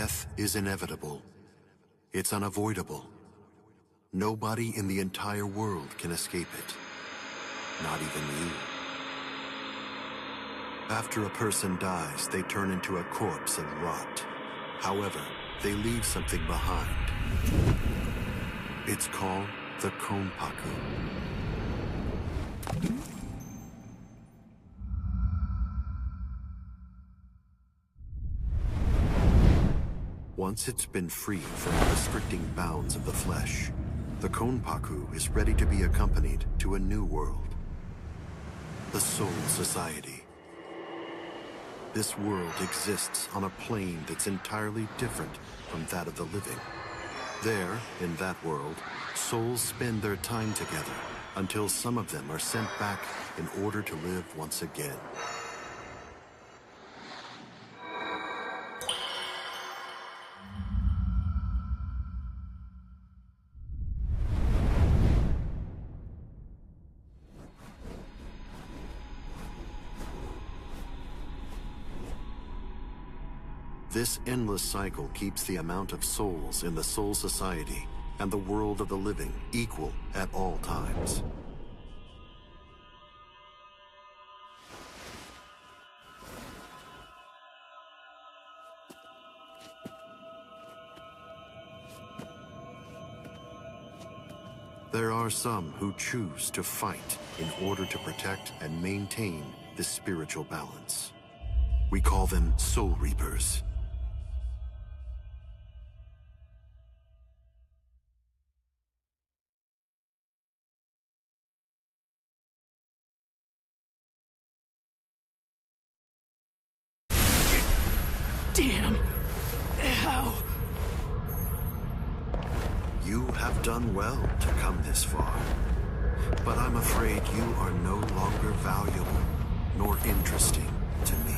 Death is inevitable. It's unavoidable. Nobody in the entire world can escape it. Not even you. After a person dies, they turn into a corpse and rot. However, they leave something behind. It's called the Konpaku. Once it's been freed from the restricting bounds of the flesh, the Konpaku is ready to be accompanied to a new world. The Soul Society. This world exists on a plane that's entirely different from that of the living. There, in that world, souls spend their time together until some of them are sent back in order to live once again. This endless cycle keeps the amount of souls in the Soul Society and the world of the living equal at all times. There are some who choose to fight in order to protect and maintain this spiritual balance. We call them Soul Reapers. Damn! Ow! You have done well to come this far, but I'm afraid you are no longer valuable nor interesting to me.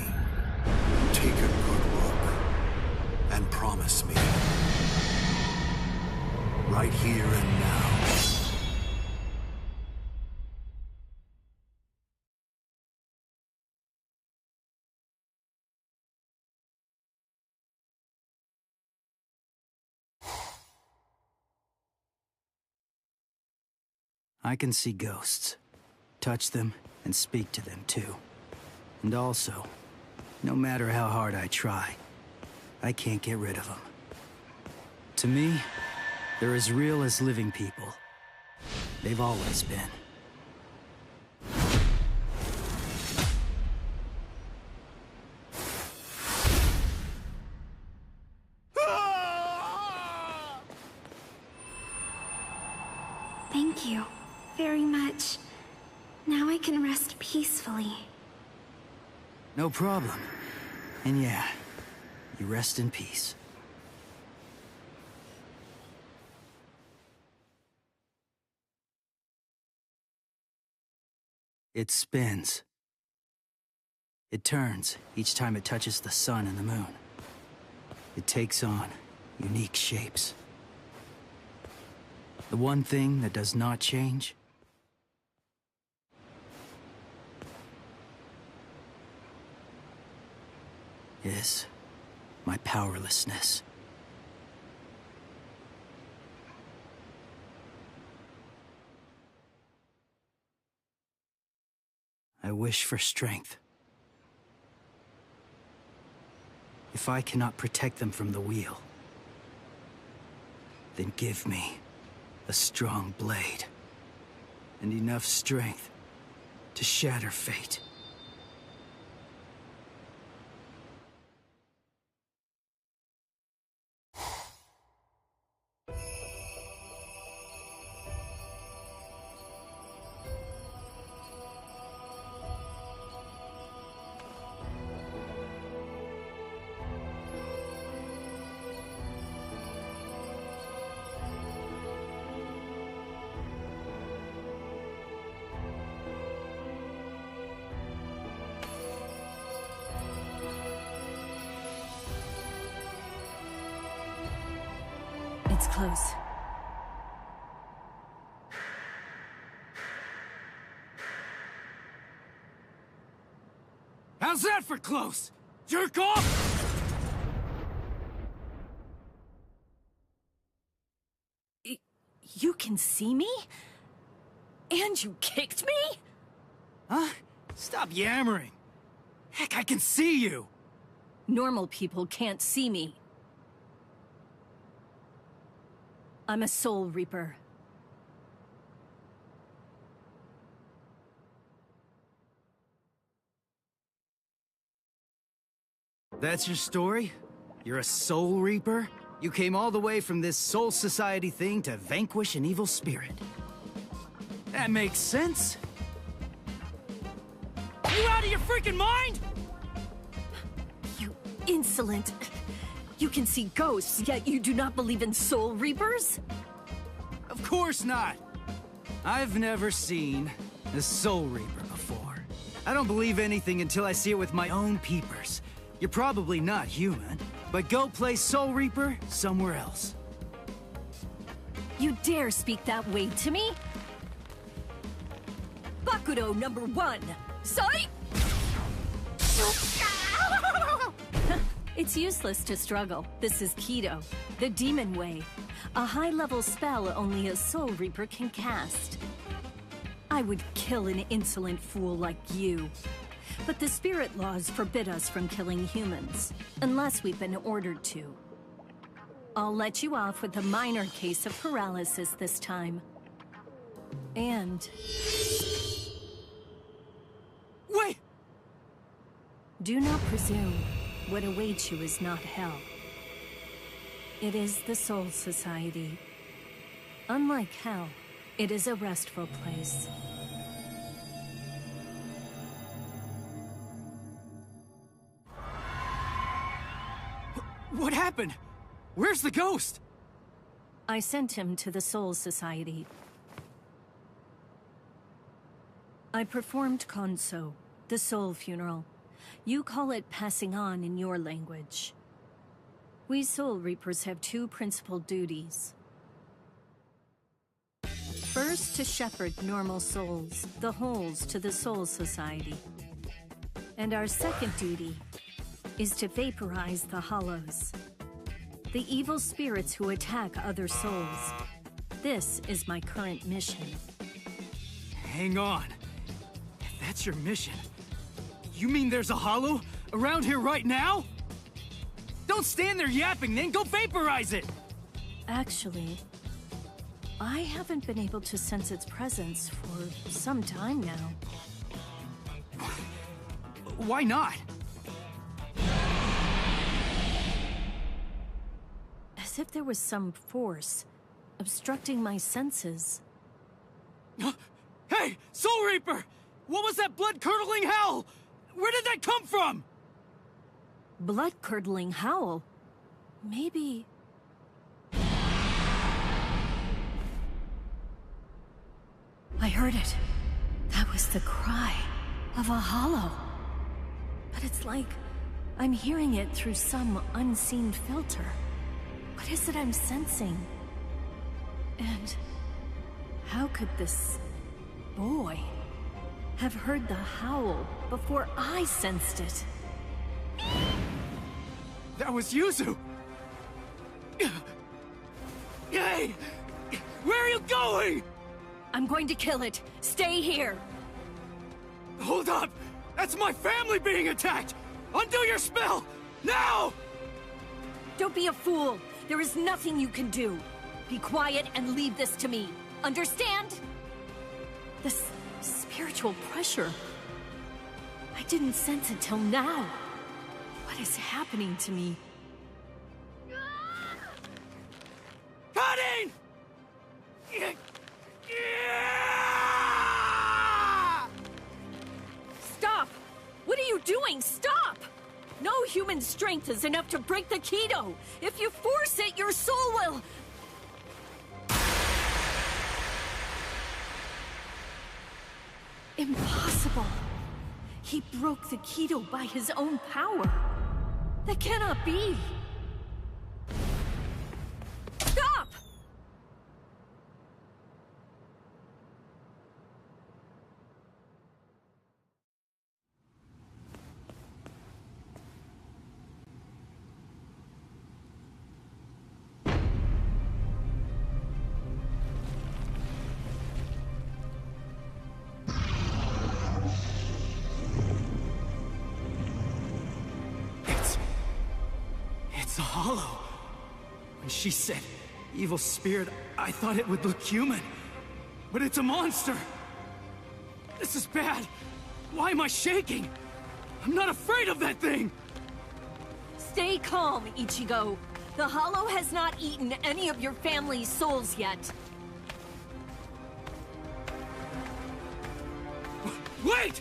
Take a good look and promise me, right here and now, I can see ghosts, touch them, and speak to them too. And also, no matter how hard I try, I can't get rid of them. To me, they're as real as living people. They've always been. Thank you very much. Now I can rest peacefully. No problem. And yeah, you rest in peace. It spins. It turns each time it touches the sun and the moon. It takes on unique shapes. The one thing that does not change is my powerlessness. I wish for strength. If I cannot protect them from the wheel, then give me a strong blade and enough strength to shatter fate. It's close. How's that for close? Jerk off! can see me? And you kicked me? Huh? Stop yammering. Heck, I can see you! Normal people can't see me. I'm a Soul Reaper. That's your story? You're a Soul Reaper? You came all the way from this Soul Society thing to vanquish an evil spirit. That makes sense. You out of your freaking mind?! You insolent... You can see ghosts, yet you do not believe in Soul Reapers? Of course not! I've never seen a Soul Reaper before. I don't believe anything until I see it with my own peepers. You're probably not human, but go play Soul Reaper somewhere else. You dare speak that way to me? Bakudo number 1, Sai! It's useless to struggle. This is Kido, the demon way. A high-level spell only a Soul Reaper can cast. I would kill an insolent fool like you. But the spirit laws forbid us from killing humans, unless we've been ordered to. I'll let you off with a minor case of paralysis this time. And... Wait! do not presume what awaits you is not hell. It is the Soul Society. Unlike hell, it is a restful place. What happened? Where's the ghost? I sent him to the Soul Society. I performed Konso, the soul funeral. You call it passing on in your language. We Soul Reapers have 2 principal duties. First, to shepherd normal souls, the holes, to the Soul Society. And our second duty is to vaporize the hollows, the evil spirits who attack other souls. This is my current mission. Hang on. If that's your mission, you mean there's a hollow around here right now? Don't stand there yapping, then go vaporize it! Actually, I haven't been able to sense its presence for some time now. Why not? As if there was some force obstructing my senses. Hey, Soul Reaper! What was that blood-curdling howl? Where did that come from? Blood-curdling howl? Maybe... I heard it. That was the cry of a hollow. But it's like I'm hearing it through some unseen filter. What is it I'm sensing? And how could this boy have heard the howl before I sensed it? That was Yuzu! Hey! Where are you going? I'm going to kill it. Stay here. Hold up! That's my family being attacked! Undo your spell! Now! Don't be a fool. There is nothing you can do. Be quiet and leave this to me. Understand? This spiritual pressure. I didn't sense it till now. What is happening to me? Cutting! Stop! What are you doing? Stop! No human strength is enough to break the Kido. If you force it, your soul will... Impossible. He broke the Kido by his own power. That cannot be. Stop! hollow. When she said, evil spirit, I thought it would look human. But it's a monster! This is bad! Why am I shaking? I'm not afraid of that thing! Stay calm, Ichigo. The Hollow has not eaten any of your family's souls yet. Wait!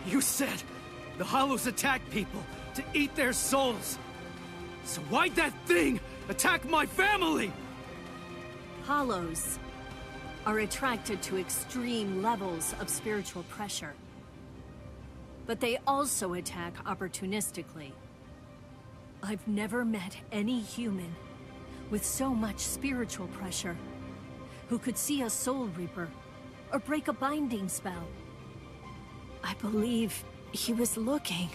You said the Hollows attack people to eat their souls. So why'd that thing attack my family? Hollows are attracted to extreme levels of spiritual pressure. But they also attack opportunistically. I've never met any human with so much spiritual pressure who could see a Soul Reaper or break a binding spell. I believe he was looking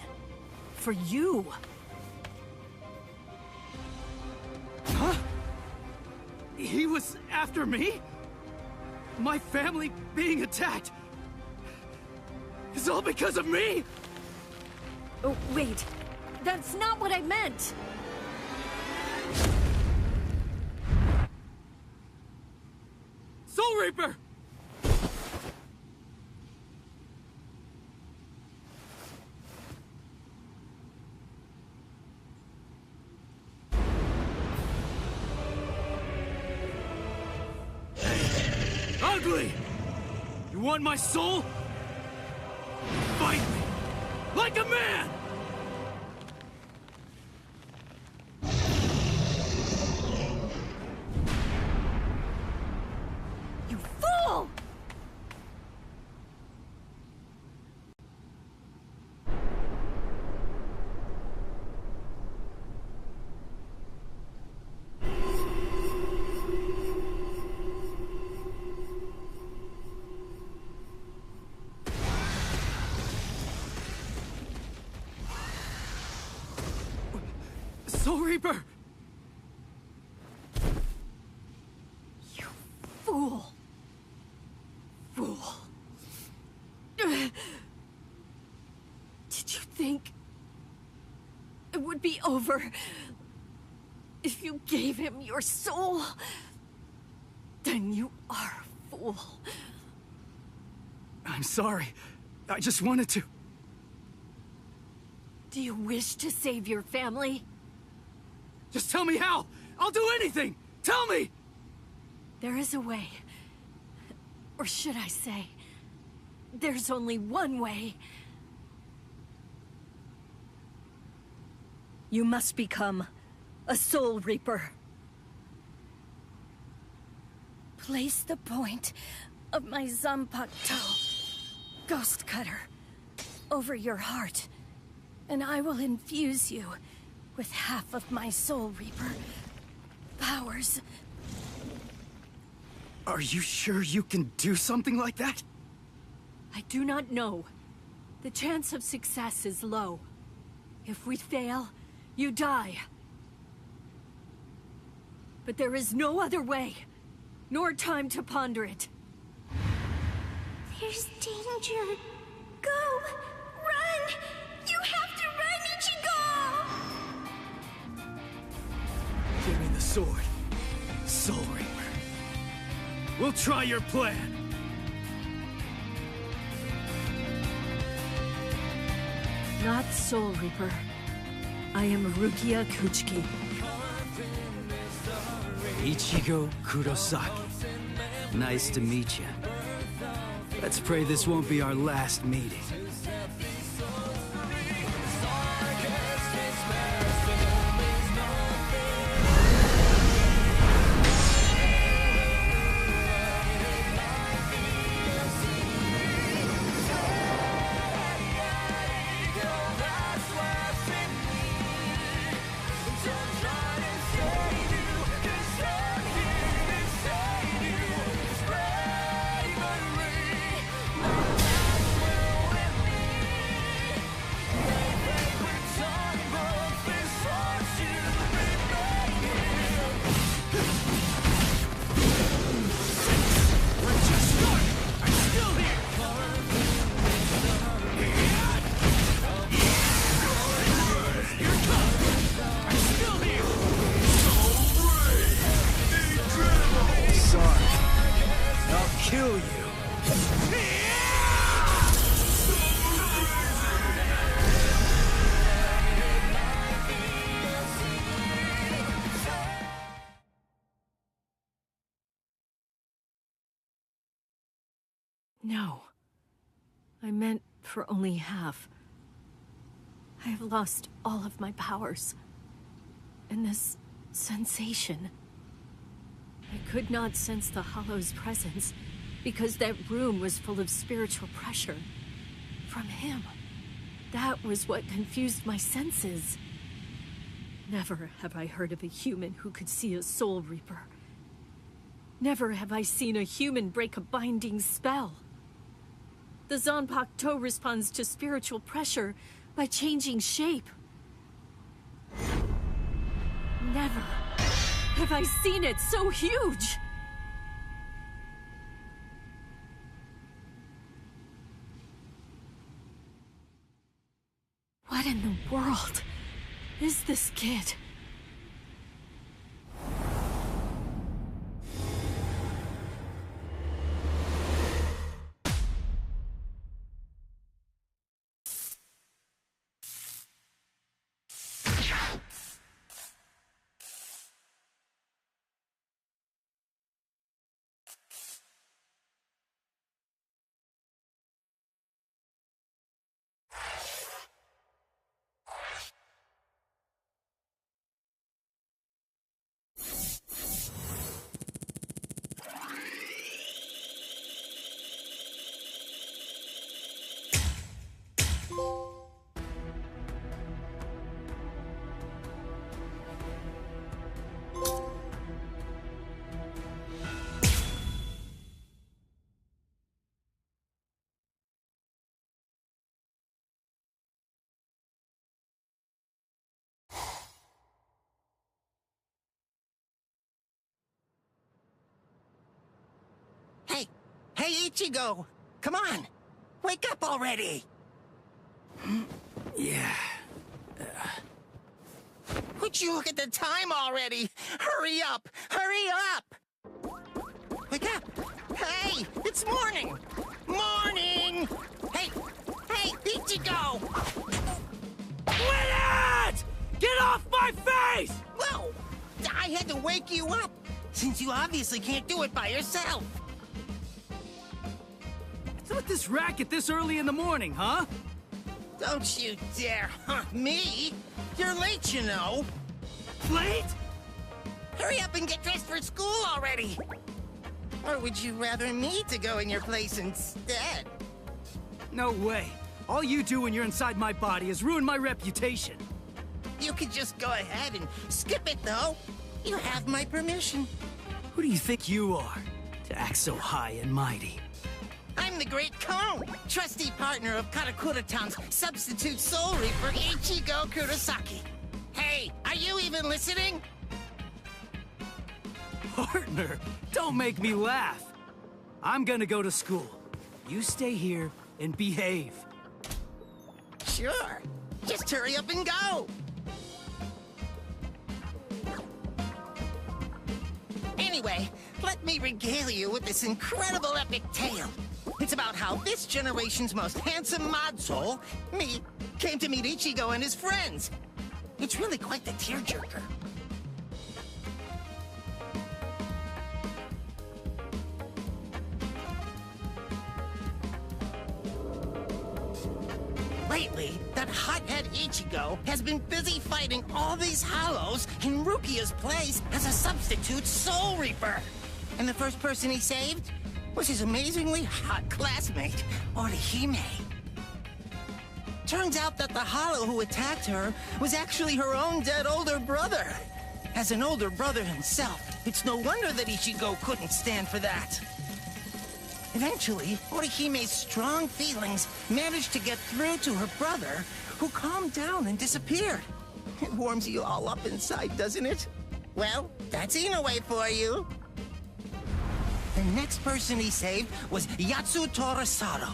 for you. Huh? He was after me? My family being attacked is all because of me? Oh, wait. That's not what I meant! Soul Reaper! Ugly! You want my soul? Fight me! Like a man! You fool! Soul Reaper! You fool. Fool. Did you think it would be over if you gave him your soul? Then you are a fool. I'm sorry. I just wanted to... Do you wish to save your family? Just tell me how! I'll do anything! Tell me! There is a way. Or should I say, there's only one way. You must become a Soul Reaper. Place the point of my Zanpakuto, Ghost Cutter, over your heart, and I will infuse you with half of my Soul Reaper powers. Are you sure you can do something like that? I do not know. The chance of success is low. If we fail, you die. But there is no other way, nor time to ponder it. There's danger. Go! Run! You have to run, Ichigo! Give me the sword, Soul Reaper. We'll try your plan. Not Soul Reaper. I am Rukia Kuchiki. Ichigo Kurosaki. Nice to meet you. Let's pray this won't be our last meeting. No. I meant for only half. I have lost all of my powers. And this sensation. I could not sense the Hollow's presence because that room was full of spiritual pressure. From him. That was what confused my senses. Never have I heard of a human who could see a Soul Reaper. Never have I seen a human break a binding spell. The Zanpakuto responds to spiritual pressure by changing shape. Never have I seen it so huge! What in the world is this kid? Hey, Ichigo! Come on! Wake up already! Yeah. Would you look at the time already? Hurry up! Hurry up! Wake up! Hey! It's morning! Morning! Hey! Hey, Ichigo! Quit it! Get off my face! Whoa! I had to wake you up, since you obviously can't do it by yourself. What's with this racket this early in the morning, huh? Don't you dare hunt me! You're late, you know! Late? Hurry up and get dressed for school already! Or would you rather me to go in your place instead? No way. All you do when you're inside my body is ruin my reputation. You could just go ahead and skip it, though. You have my permission. Who do you think you are, to act so high and mighty? I'm the Great Cone, trusty partner of Karakura-tan's substitute Soul Reaper, Ichigo Kurosaki. Hey, are you even listening? Partner, don't make me laugh. I'm gonna go to school. You stay here and behave. Sure. Just hurry up and go. Anyway, let me regale you with this incredible epic tale. It's about how this generation's most handsome mod soul, me, came to meet Ichigo and his friends. It's really quite the tearjerker. Lately, that hothead Ichigo has been busy fighting all these Hollows in Rukia's place as a substitute Soul Reaper. And the first person he saved was his amazingly hot classmate, Orihime. Turns out that the Hollow who attacked her was actually her own dead older brother. As an older brother himself, it's no wonder that Ichigo couldn't stand for that. Eventually, Orihime's strong feelings managed to get through to her brother, who calmed down and disappeared. It warms you all up inside, doesn't it? Well, that's Inoue for you. The next person he saved was Yatsu Torisato,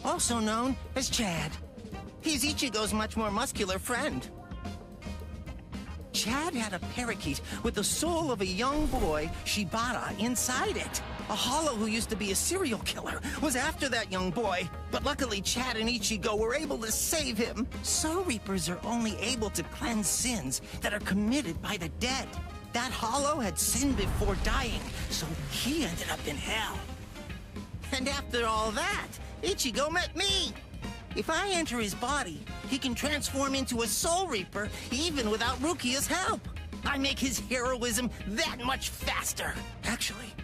also known as Chad. He's Ichigo's much more muscular friend. Chad had a parakeet with the soul of a young boy, Shibata, inside it. A Hollow who used to be a serial killer was after that young boy, but luckily Chad and Ichigo were able to save him. Soul Reapers are only able to cleanse sins that are committed by the dead. That Hollow had sinned before dying, so he ended up in hell. And after all that, Ichigo met me. If I enter his body, he can transform into a Soul Reaper even without Rukia's help. I make his heroism that much faster. Actually,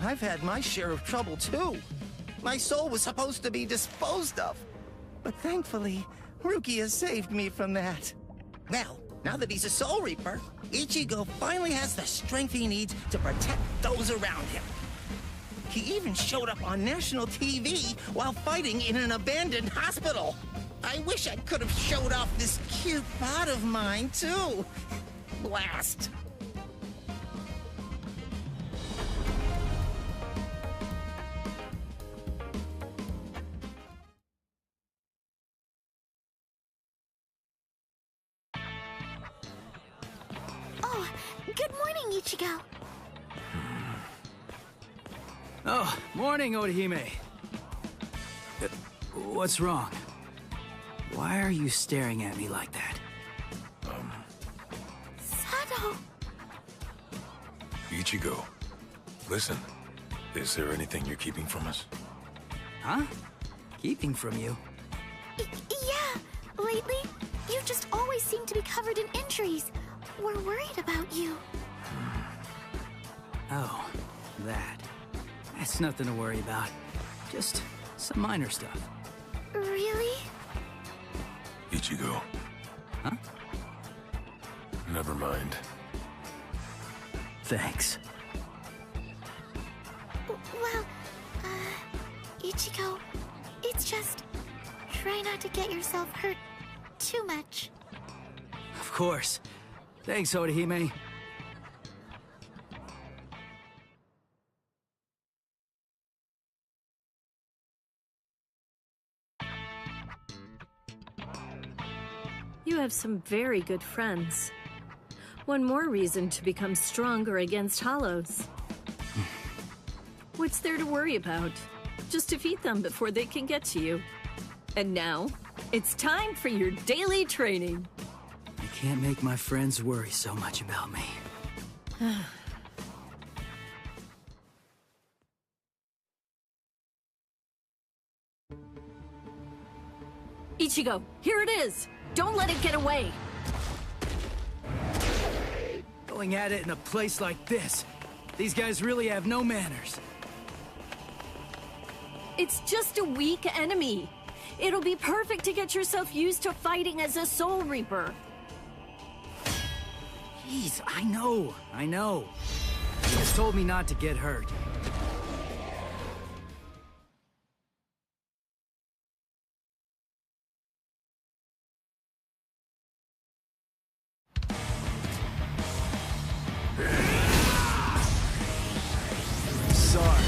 I've had my share of trouble too. My soul was supposed to be disposed of. But thankfully, Rukia saved me from that. Well, now that he's a Soul Reaper, Ichigo finally has the strength he needs to protect those around him. He even showed up on national TV while fighting in an abandoned hospital. I wish I could have showed off this cute bod of mine, too. Blast. Oh, good morning, Ichigo. Oh, morning, Orihime. What's wrong? Why are you staring at me like that? Sado. Ichigo, listen. Is there anything you're keeping from us? Huh? Keeping from you? Yeah, lately, you just always seem to be covered in injuries. We're worried about you. Oh, that. That's nothing to worry about. Just some minor stuff. Really? Ichigo. Huh? Never mind. Thanks. Well, Ichigo, it's just... try not to get yourself hurt too much. Of course. Thanks, Orihime. You have some very good friends. One more reason to become stronger against Hollows. What's there to worry about? Just defeat them before they can get to you. And now, it's time for your daily training. I can't make my friends worry so much about me. Ichigo, here it is! Don't let it get away! Going at it in a place like this. These guys really have no manners. It's just a weak enemy. It'll be perfect to get yourself used to fighting as a Soul Reaper. Jeez, I know. He just told me not to get hurt. Sorry.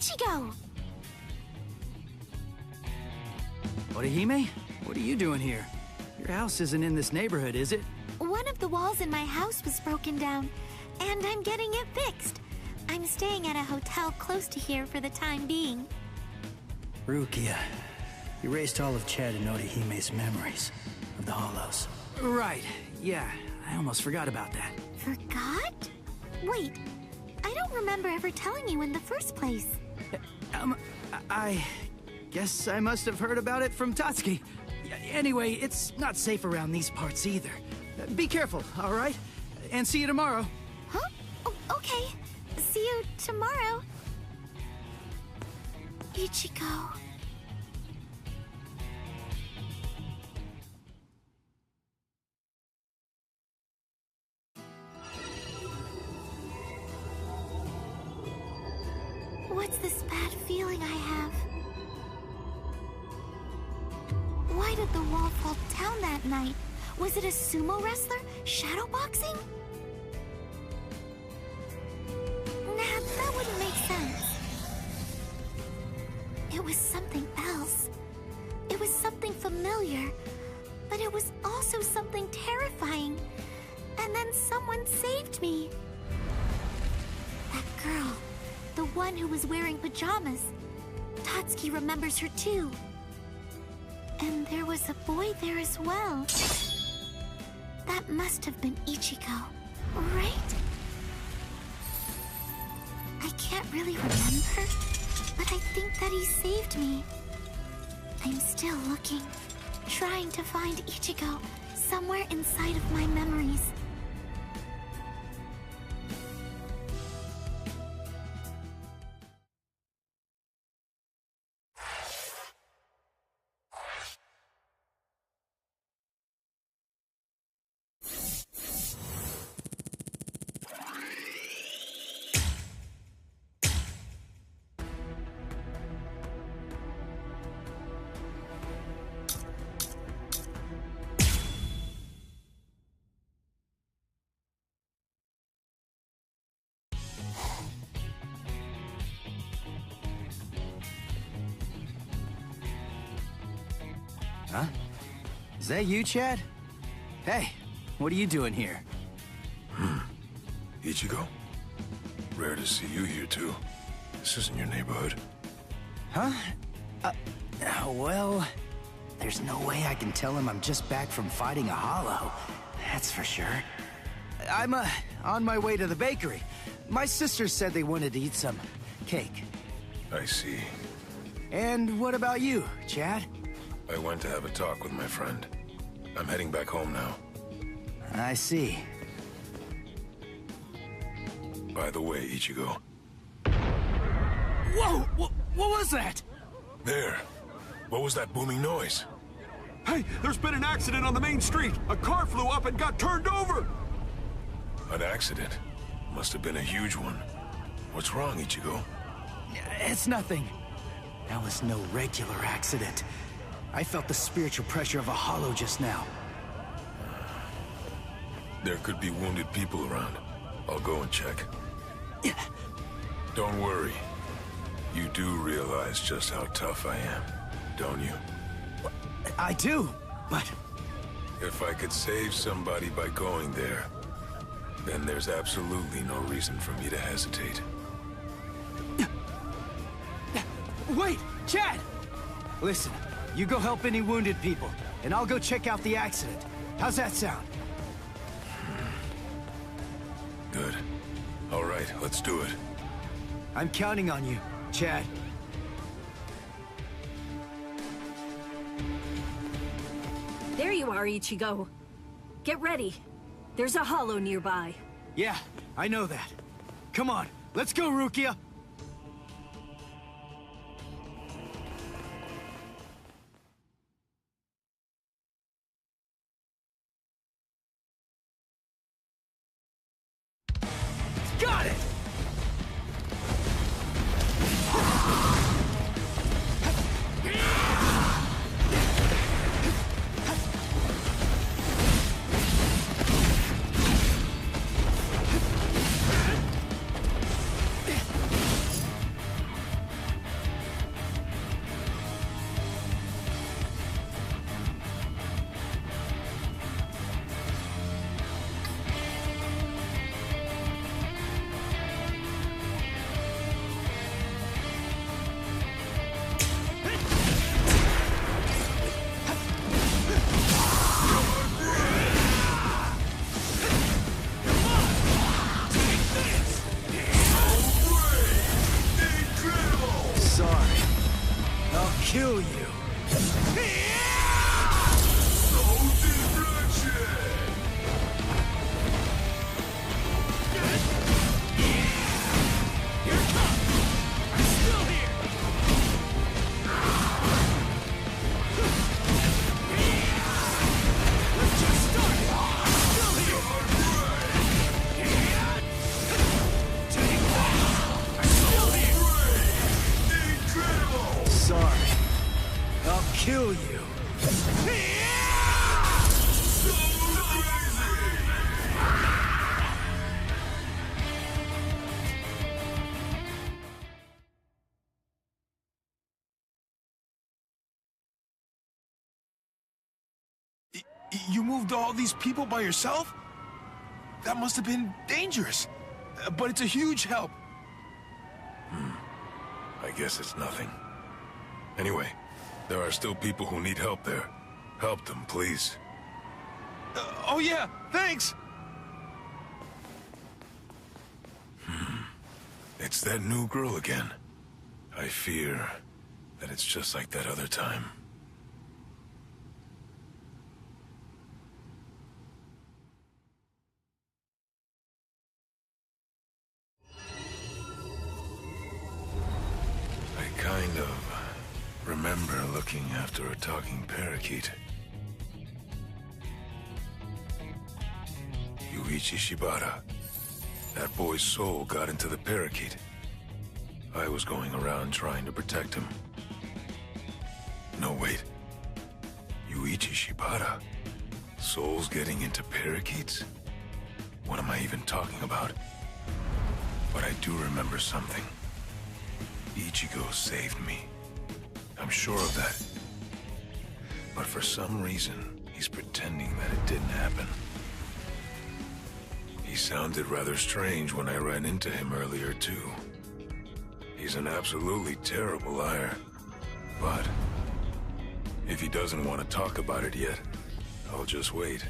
Ichigo! Orihime? What are you doing here? Your house isn't in this neighborhood, is it? One of the walls in my house was broken down, and I'm getting it fixed. I'm staying at a hotel close to here for the time being. Rukia, you erased all of Chad and Orihime's memories of the Hollows. Right, yeah, I almost forgot about that. Forgot? Wait, I don't remember ever telling you in the first place. I guess I must have heard about it from Tatsuki. Anyway, it's not safe around these parts either. Be careful, all right? And see you tomorrow. Huh? Oh, okay. See you tomorrow. Ichigo. What's this bad feeling I have? Why did the wall fall down that night? Was it a sumo wrestler shadowboxing? Nah, that wouldn't make sense. It was something else. It was something familiar, but it was also something terrifying. And then someone saved me. That girl, the one who was wearing pajamas. Tatsuki remembers her too. And there was a boy there as well. That must have been Ichigo, right? I can't really remember, but I think that he saved me. I'm still looking, trying to find Ichigo somewhere inside of my memories. Huh? Is that you, Chad? Hey, what are you doing here? Ichigo? Rare to see you here, too. This isn't your neighborhood. Huh? Well, there's no way I can tell him I'm just back from fighting a hollow. That's for sure. I'm, on my way to the bakery. My sisters said they wanted to eat some cake. I see. And what about you, Chad? I went to have a talk with my friend. I'm heading back home now. I see. By the way, Ichigo. Whoa! What was that? There. What was that booming noise? Hey, there's been an accident on the main street. A car flew up and got turned over. An accident? Must have been a huge one. What's wrong, Ichigo? It's nothing. That was no regular accident. I felt the spiritual pressure of a hollow just now. There could be wounded people around. I'll go and check. Yeah. Don't worry. You do realize just how tough I am, don't you? I do, but... If I could save somebody by going there, then there's absolutely no reason for me to hesitate. Wait, Chad! Listen, you go help any wounded people, and I'll go check out the accident. How's that sound? Good. All right, let's do it. I'm counting on you, Chad. There you are, Ichigo. Get ready. There's a hollow nearby. Yeah, I know that. Come on, let's go, Rukia! Got it! You moved all these people by yourself? That must have been dangerous. But it's a huge help. I guess it's nothing. Anyway, there are still people who need help there. Help them, please. Oh yeah, thanks! It's that new girl again. I fear that it's just like that other time. I kind of remember looking after a talking parakeet. Yuichi Shibata. That boy's soul got into the parakeet. I was going around trying to protect him. No, wait. Yuichi Shibata? Souls getting into parakeets? What am I even talking about? But I do remember something. Ichigo saved me. I'm sure of that. But for some reason, he's pretending that it didn't happen. He sounded rather strange when I ran into him earlier, too. He's an absolutely terrible liar. But if he doesn't want to talk about it yet, I'll just wait.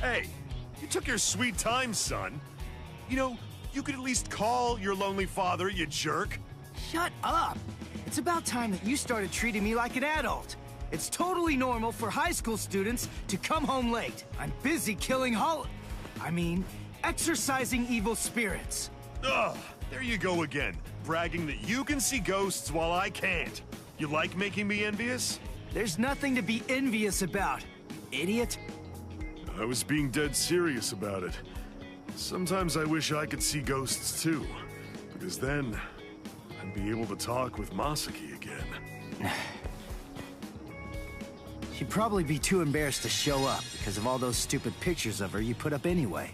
Hey, you took your sweet time, son. You know, you could at least call your lonely father, you jerk. Shut up! It's about time that you started treating me like an adult. It's totally normal for high school students to come home late. I'm busy killing exorcising evil spirits. Ugh, there you go again, bragging that you can see ghosts while I can't. You like making me envious? There's nothing to be envious about, idiot. I was being dead serious about it. Sometimes I wish I could see ghosts too, because then I'd be able to talk with Masaki again. She'd probably be too embarrassed to show up because of all those stupid pictures of her you put up anyway.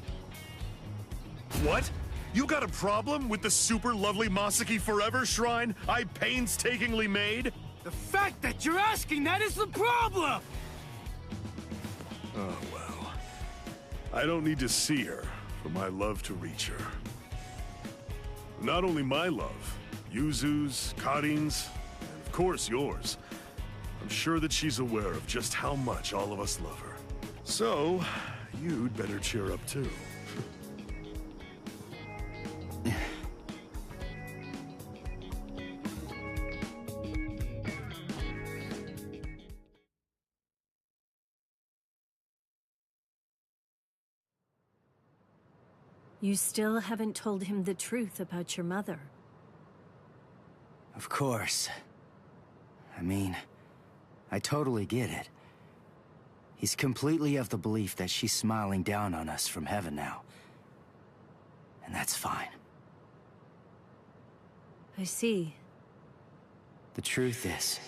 What? You got a problem with the super lovely Masaki Forever shrine I painstakingly made? The fact that you're asking that is the problem! Oh, well. I don't need to see her for my love to reach her. Not only my love, Yuzu's, Karin's, and of course yours. I'm sure that she's aware of just how much all of us love her. So, you'd better cheer up too. You still haven't told him the truth about your mother. Of course. I totally get it. He's completely of the belief that she's smiling down on us from heaven now. And that's fine. I see. The truth is,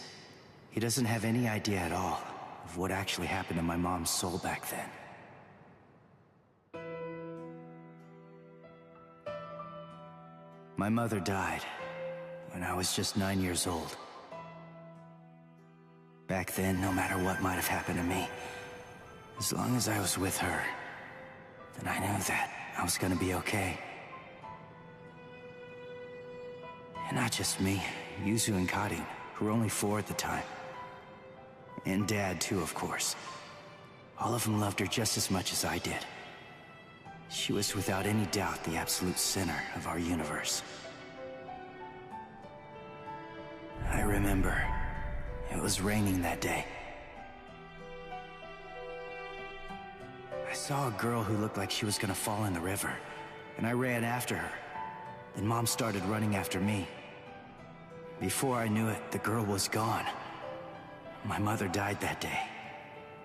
he doesn't have any idea at all of what actually happened to my mom's soul back then. My mother died when I was just 9 years old. Back then, no matter what might have happened to me, as long as I was with her, then I knew that I was gonna be okay. And not just me, Yuzu and Karin, who were only 4 at the time. And Dad, too, of course. All of them loved her just as much as I did. She was without any doubt the absolute center of our universe. I remember, it was raining that day. I saw a girl who looked like she was gonna fall in the river, and I ran after her. Then Mom started running after me. Before I knew it, the girl was gone. My mother died that day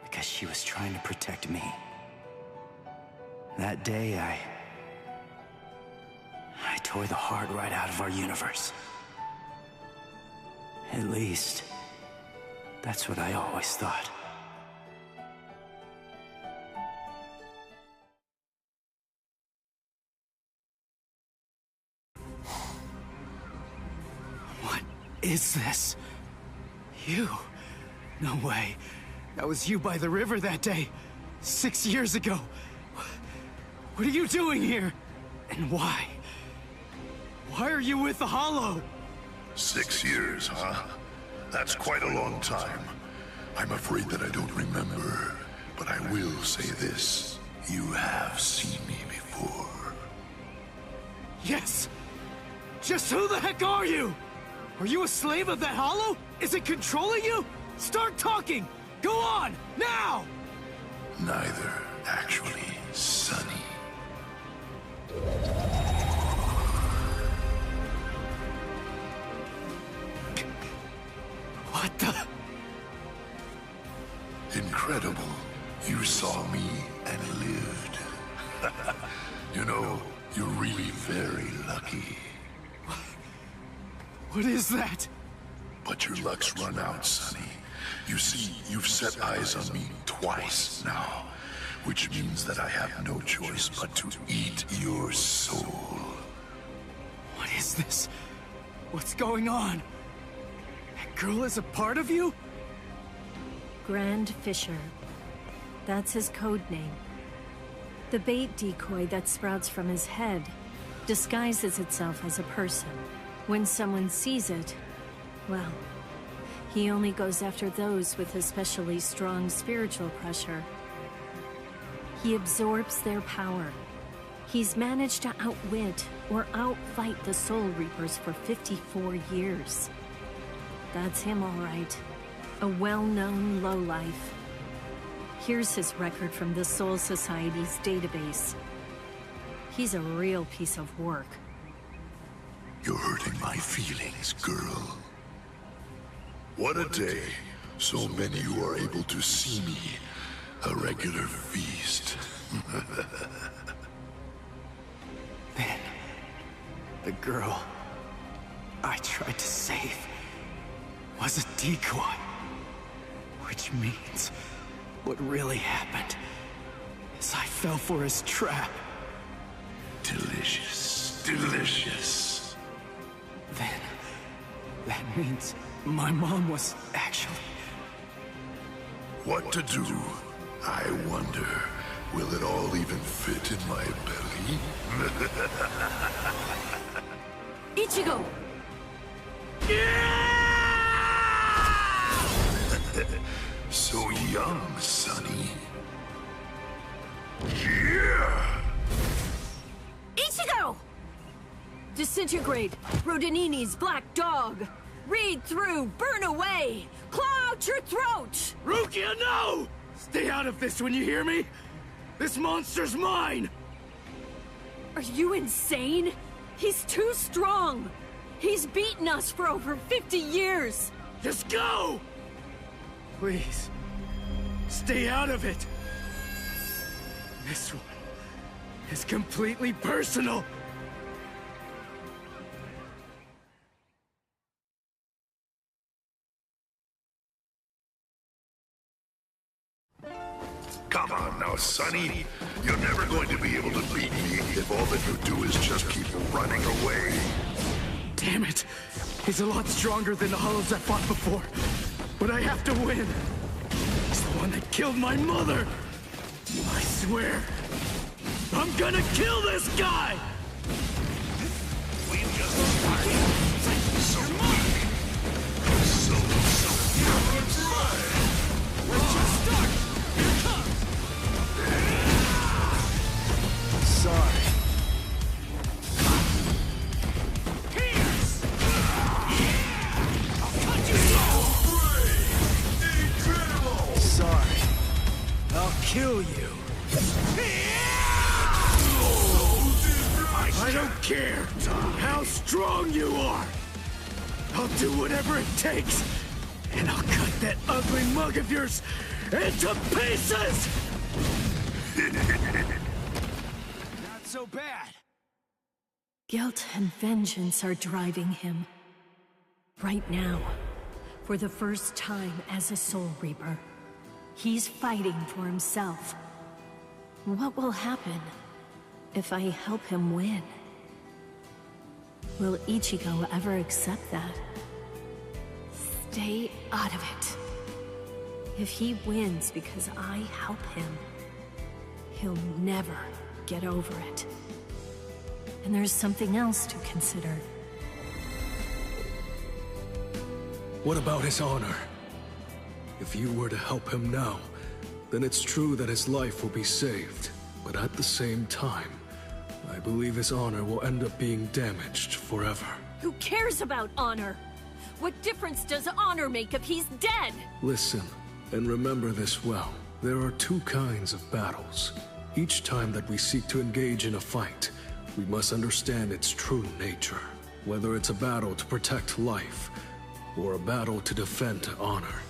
because she was trying to protect me. That day, I tore the heart right out of our universe. At least, that's what I always thought. What is this? You? No way. That was you by the river that day. 6 years ago. What are you doing here? And why? Why are you with the Hollow? 6 years, huh? That's quite a long time. I'm afraid that I don't remember, but I will say this. You have seen me before. Yes! Just who the heck are you? Are you a slave of that Hollow? Is it controlling you? Start talking! Go on, now! Neither, actually, Sonny. What the? Incredible. You saw me and lived. You know, you're really very lucky. What is that? But your luck's run out, Sonny. You see, you've set eyes on me twice now, which means that I have no choice but to eat your soul. What is this? What's going on? That girl is a part of you? Grand Fisher. That's his code name. The bait decoy that sprouts from his head disguises itself as a person. When someone sees it, well, he only goes after those with especially strong spiritual pressure. He absorbs their power. He's managed to outwit or outfight the Soul Reapers for 54 years. That's him, all right. A well-known lowlife. Here's his record from the Soul Society's database. He's a real piece of work. You're hurting my feelings, girl. What a day. So many who are able to see me. A regular feast. Then, the girl I tried to save was a decoy. Which means what really happened is I fell for his trap. Delicious. Delicious. Then, that means my mom was actually... What to do? I wonder, will it all even fit in my belly? Ichigo! So young, Sonny. Yeah! Ichigo! Disintegrate, Rodinini's black dog. Read through, burn away, claw out your throat! Rukia, no! Stay out of this when you hear me! This monster's mine! Are you insane? He's too strong! He's beaten us for over 50 years! Just go! Please, stay out of it! This one is completely personal! Come on now, Sonny. You're never going to be able to beat me if all that you do is just keep running away. Damn it! He's a lot stronger than the Hollows I fought before. But I have to win. He's the one that killed my mother. I swear, I'm gonna kill this guy! We've just started. So weak. So Let's just start! Here it comes! Sorry. Pierce! I'll cut you incredible! Sorry. I'll kill you. I don't care how strong you are. I'll do whatever it takes, and I'll cut that ugly mug of yours into pieces! Not so bad. Guilt and vengeance are driving him. Right now, for the first time as a Soul Reaper, he's fighting for himself. What will happen if I help him win? Will Ichigo ever accept that? Stay out of it. If he wins because I help him, he'll never get over it. And there's something else to consider. What about his honor? If you were to help him now, then it's true that his life will be saved. But at the same time, I believe his honor will end up being damaged forever. Who cares about honor? What difference does honor make if he's dead? Listen, and remember this well. There are two kinds of battles. Each time that we seek to engage in a fight, we must understand its true nature. Whether it's a battle to protect life, or a battle to defend honor.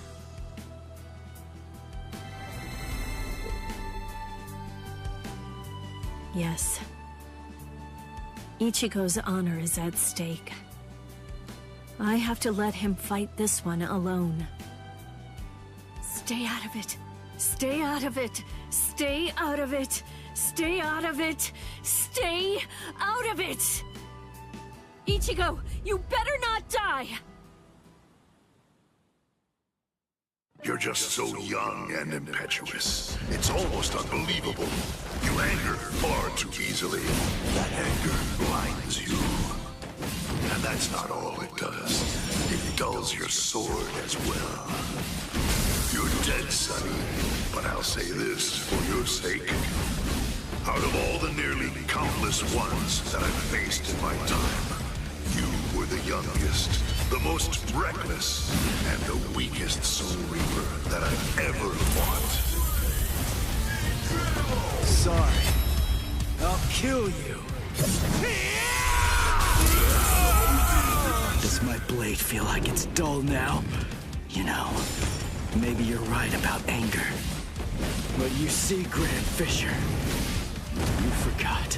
Yes. Ichigo's honor is at stake. I have to let him fight this one alone. Stay out of it. Stay out of it. Stay out of it. Stay out of it. Stay out of it! Ichigo, you better not die! You're just so young and impetuous. It's almost unbelievable. You anger far too easily. That anger blinds you. And that's not all it does. It dulls your sword as well. You're dead, Sonny. But I'll say this for your sake. Out of all the nearly countless ones that I've faced in my time, you were the youngest, the most reckless, and the weakest Soul Reaper that I've ever fought. Sorry. I'll kill you. Does my blade feel like it's dull now? You know, maybe you're right about anger. But you see, Grand Fisher, you forgot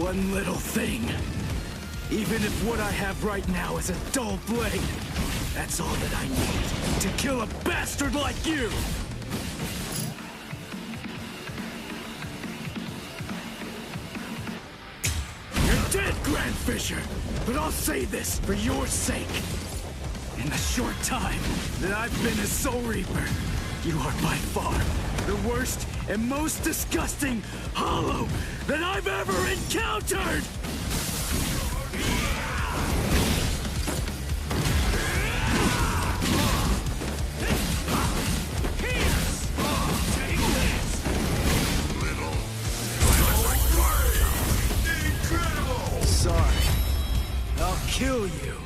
one little thing. Even if what I have right now is a dull blade, that's all that I need to kill a bastard like you! You're dead, Grand Fisher! But I'll say this for your sake. In the short time that I've been a Soul Reaper, you are by far the worst and most disgusting hollow that I've ever encountered! Sorry. I'll kill you.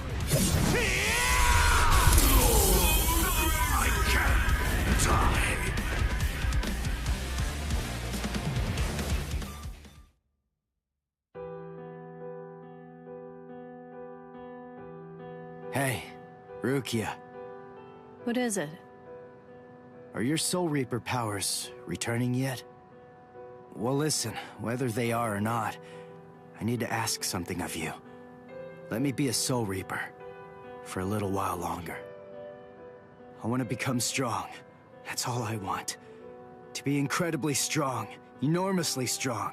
I can't die. Hey, Rukia. What is it? Are your Soul Reaper powers returning yet? Well, listen, whether they are or not, I need to ask something of you. Let me be a Soul Reaper for a little while longer. I want to become strong. That's all I want. To be incredibly strong, enormously strong,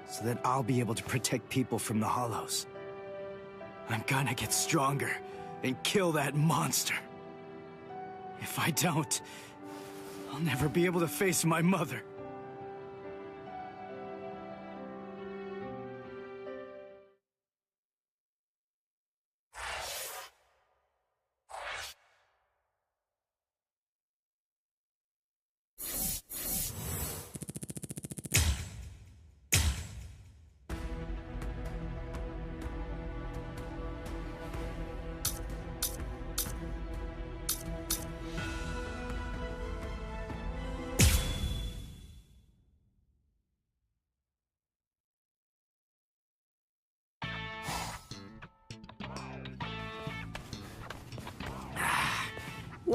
so that I'll be able to protect people from the Hollows. I'm gonna get stronger and kill that monster. If I don't, I'll never be able to face my mother.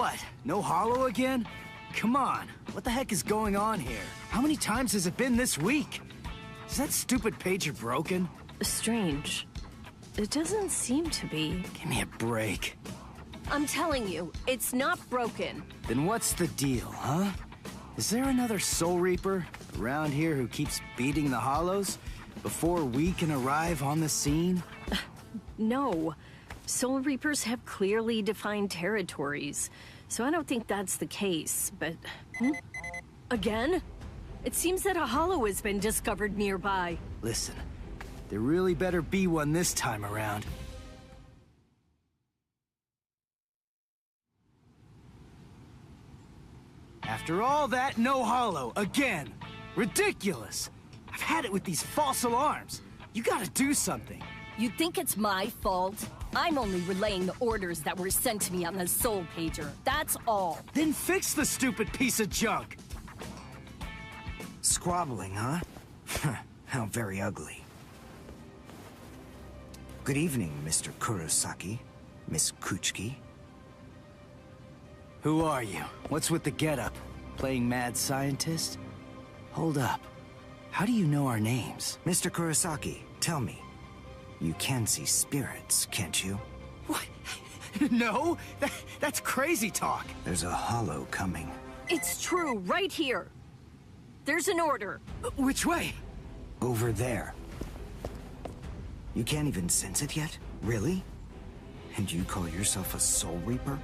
What? No hollow again? Come on, what the heck is going on here? How many times has it been this week? Is that stupid pager broken? Strange. It doesn't seem to be. Give me a break. I'm telling you, it's not broken. Then what's the deal, huh? Is there another Soul Reaper around here who keeps beating the hollows before we can arrive on the scene? No. Soul Reapers have clearly defined territories, so I don't think that's the case, but... Again? It seems that a hollow has been discovered nearby. Listen, there really better be one this time around. After all that, no hollow, again! Ridiculous! I've had it with these false alarms. You gotta do something. You think it's my fault? I'm only relaying the orders that were sent to me on the Soul Pager, that's all. Then fix the stupid piece of junk! Squabbling, huh? How very ugly. Good evening, Mr. Kurosaki, Miss Kuchiki. Who are you? What's with the getup? Playing mad scientist? Hold up. How do you know our names? Mr. Kurosaki, tell me. You can see spirits, can't you? What? No? That's crazy talk. There's a hollow coming. It's true, right here. There's an order. Which way? Over there. You can't even sense it yet? Really? And you call yourself a Soul Reaper?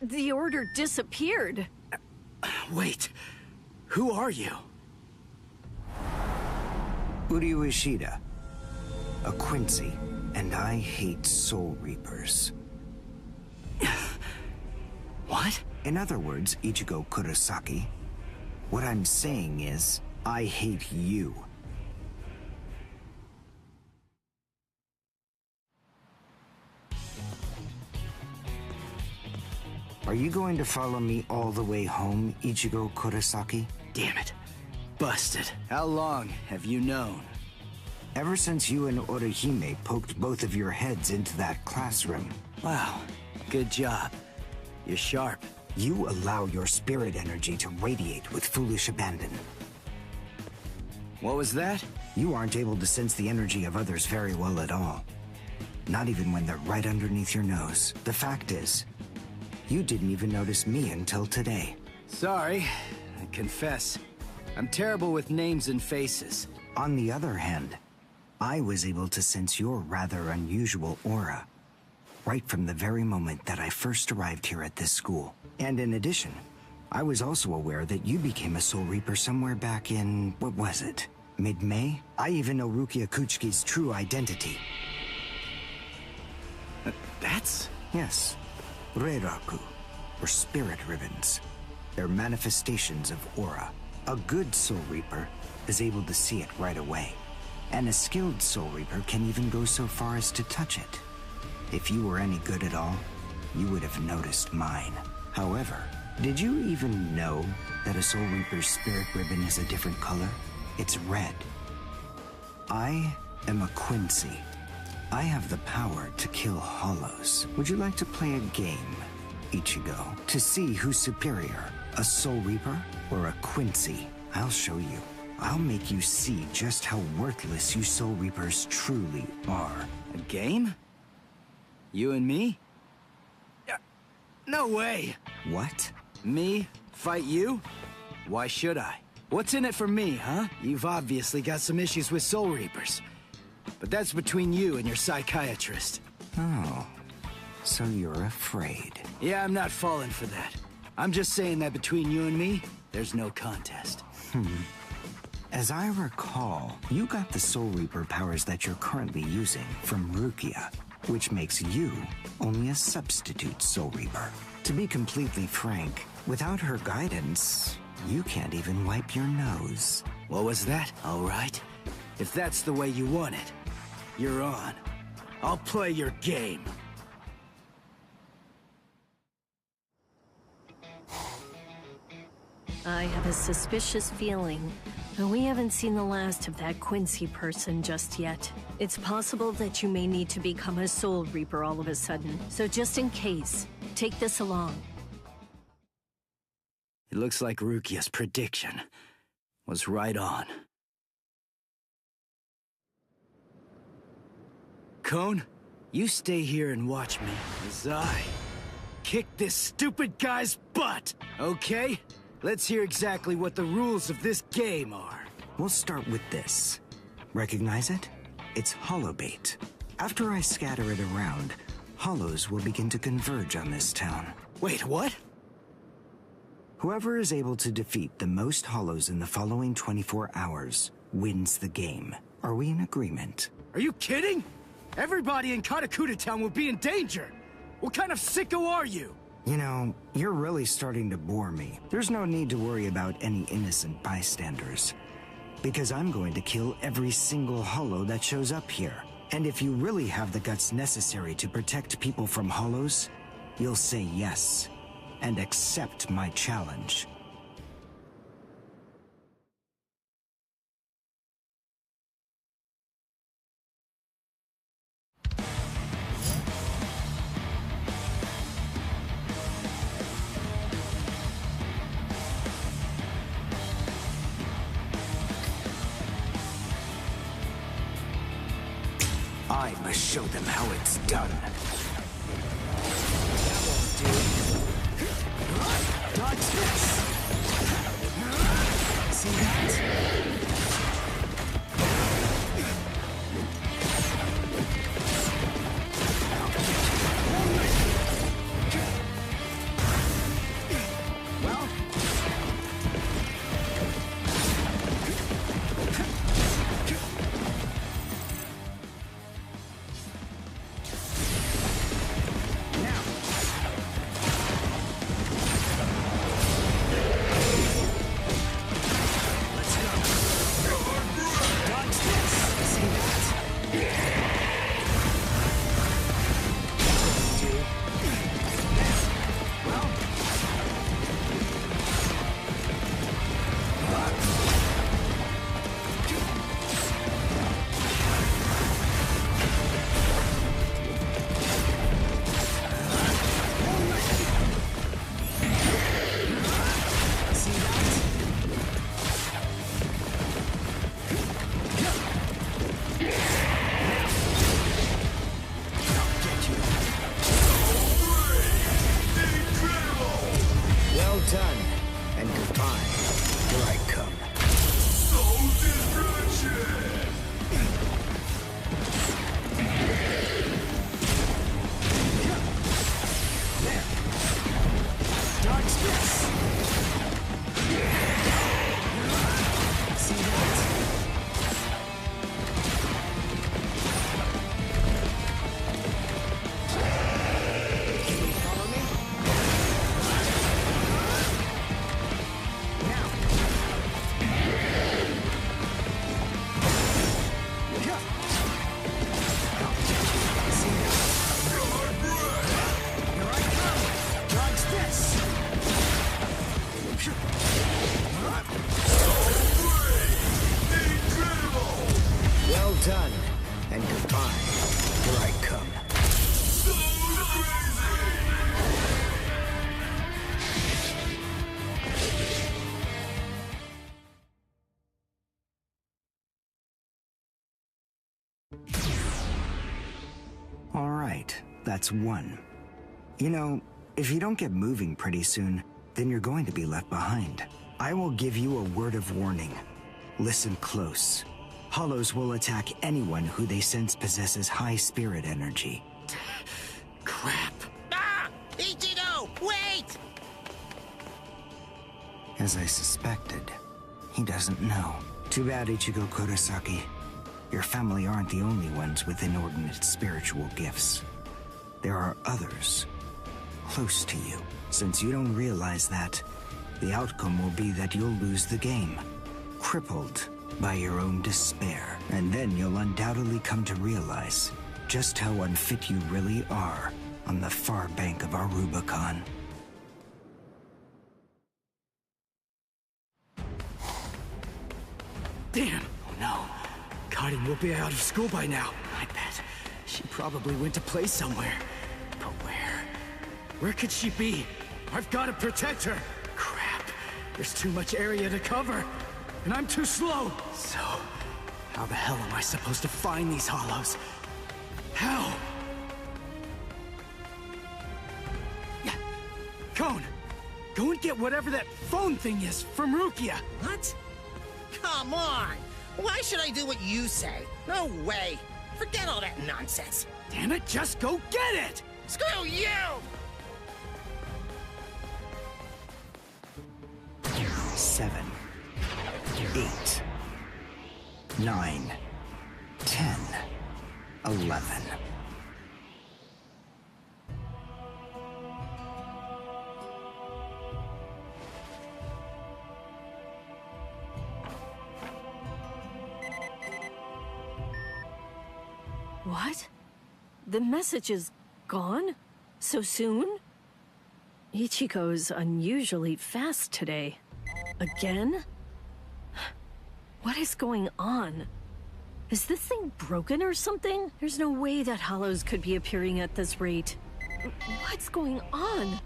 The order disappeared. Wait. Who are you? Uryu Ishida. A Quincy. And I hate Soul Reapers. What? In other words, Ichigo Kurosaki, what I'm saying is, I hate you. Are you going to follow me all the way home, Ichigo Kurosaki? Damn it. Busted. How long have you known? Ever since you and Orihime poked both of your heads into that classroom. Wow. Good job. You're sharp. You allow your spirit energy to radiate with foolish abandon. What was that? You aren't able to sense the energy of others very well at all. Not even when they're right underneath your nose. The fact is, you didn't even notice me until today. Sorry. I confess. I'm terrible with names and faces. On the other hand, I was able to sense your rather unusual aura. Right from the very moment that I first arrived here at this school. And in addition, I was also aware that you became a Soul Reaper somewhere back in, what was it? Mid-May? I even know Rukia Kuchiki's true identity. That's... Yes. Reiraku, or spirit ribbons. They're manifestations of aura. A good Soul Reaper is able to see it right away. And a skilled Soul Reaper can even go so far as to touch it. If you were any good at all, you would have noticed mine. However, did you even know that a Soul Reaper's spirit ribbon is a different color? It's red. I am a Quincy. I have the power to kill hollows. Would you like to play a game, Ichigo? To see who's superior, a Soul Reaper or a Quincy? I'll show you. I'll make you see just how worthless you Soul Reapers truly are. A game? You and me? No way! What? Me? Fight you? Why should I? What's in it for me, huh? You've obviously got some issues with Soul Reapers. But that's between you and your psychiatrist. Oh, so you're afraid. Yeah, I'm not falling for that. I'm just saying that between you and me, there's no contest. As I recall, you got the Soul Reaper powers that you're currently using from Rukia, which makes you only a substitute Soul Reaper. To be completely frank, without her guidance, you can't even wipe your nose. What was that? All right. If that's the way you want it, you're on. I'll play your game. I have a suspicious feeling But we haven't seen the last of that Quincy person just yet. It's possible that you may need to become a Soul Reaper all of a sudden. So just in case, take this along. It looks like Rukia's prediction was right on. Cone, you stay here and watch me as I kick this stupid guy's butt, okay? Let's hear exactly what the rules of this game are. We'll start with this. Recognize it? It's holobait. After I scatter it around, hollows will begin to converge on this town. Wait, what? Whoever is able to defeat the most hollows in the following 24 hours wins the game. Are we in agreement? Are you kidding? Everybody in Katakuta Town will be in danger! What kind of sicko are you? You know, you're really starting to bore me. There's no need to worry about any innocent bystanders. Because I'm going to kill every single hollow that shows up here. And if you really have the guts necessary to protect people from hollows, you'll say yes, and accept my challenge. I must show them how it's done. Dodge this! See that? Done, and goodbye. Here I come. So crazy! All right, that's one. You know, if you don't get moving pretty soon, then you're going to be left behind. I will give you a word of warning. Listen close. Hollows will attack anyone who they sense possesses high spirit energy. Crap. Ah! Ichigo, wait! As I suspected, he doesn't know. Too bad, Ichigo Kurosaki. Your family aren't the only ones with inordinate spiritual gifts. There are others close to you. Since you don't realize that, the outcome will be that you'll lose the game, crippled by your own despair. And then you'll undoubtedly come to realize just how unfit you really are on the far bank of our Rubicon. Damn! Oh no. Karin will be out of school by now. I bet. She probably went to play somewhere. But where? Where could she be? I've got to protect her! Crap. There's too much area to cover. And I'm too slow. So, how the hell am I supposed to find these hollows? How? Yeah. Cone! Go and get whatever that phone thing is from Rukia! What? Come on! Why should I do what you say? No way! Forget all that nonsense! Damn it, just go get it! Screw you! 7, 8, 9, 10, 11. What? The message is gone? So soon? Ichigo's unusually fast today. Again? What is going on? Is this thing broken or something? There's no way that hollows could be appearing at this rate. What's going on?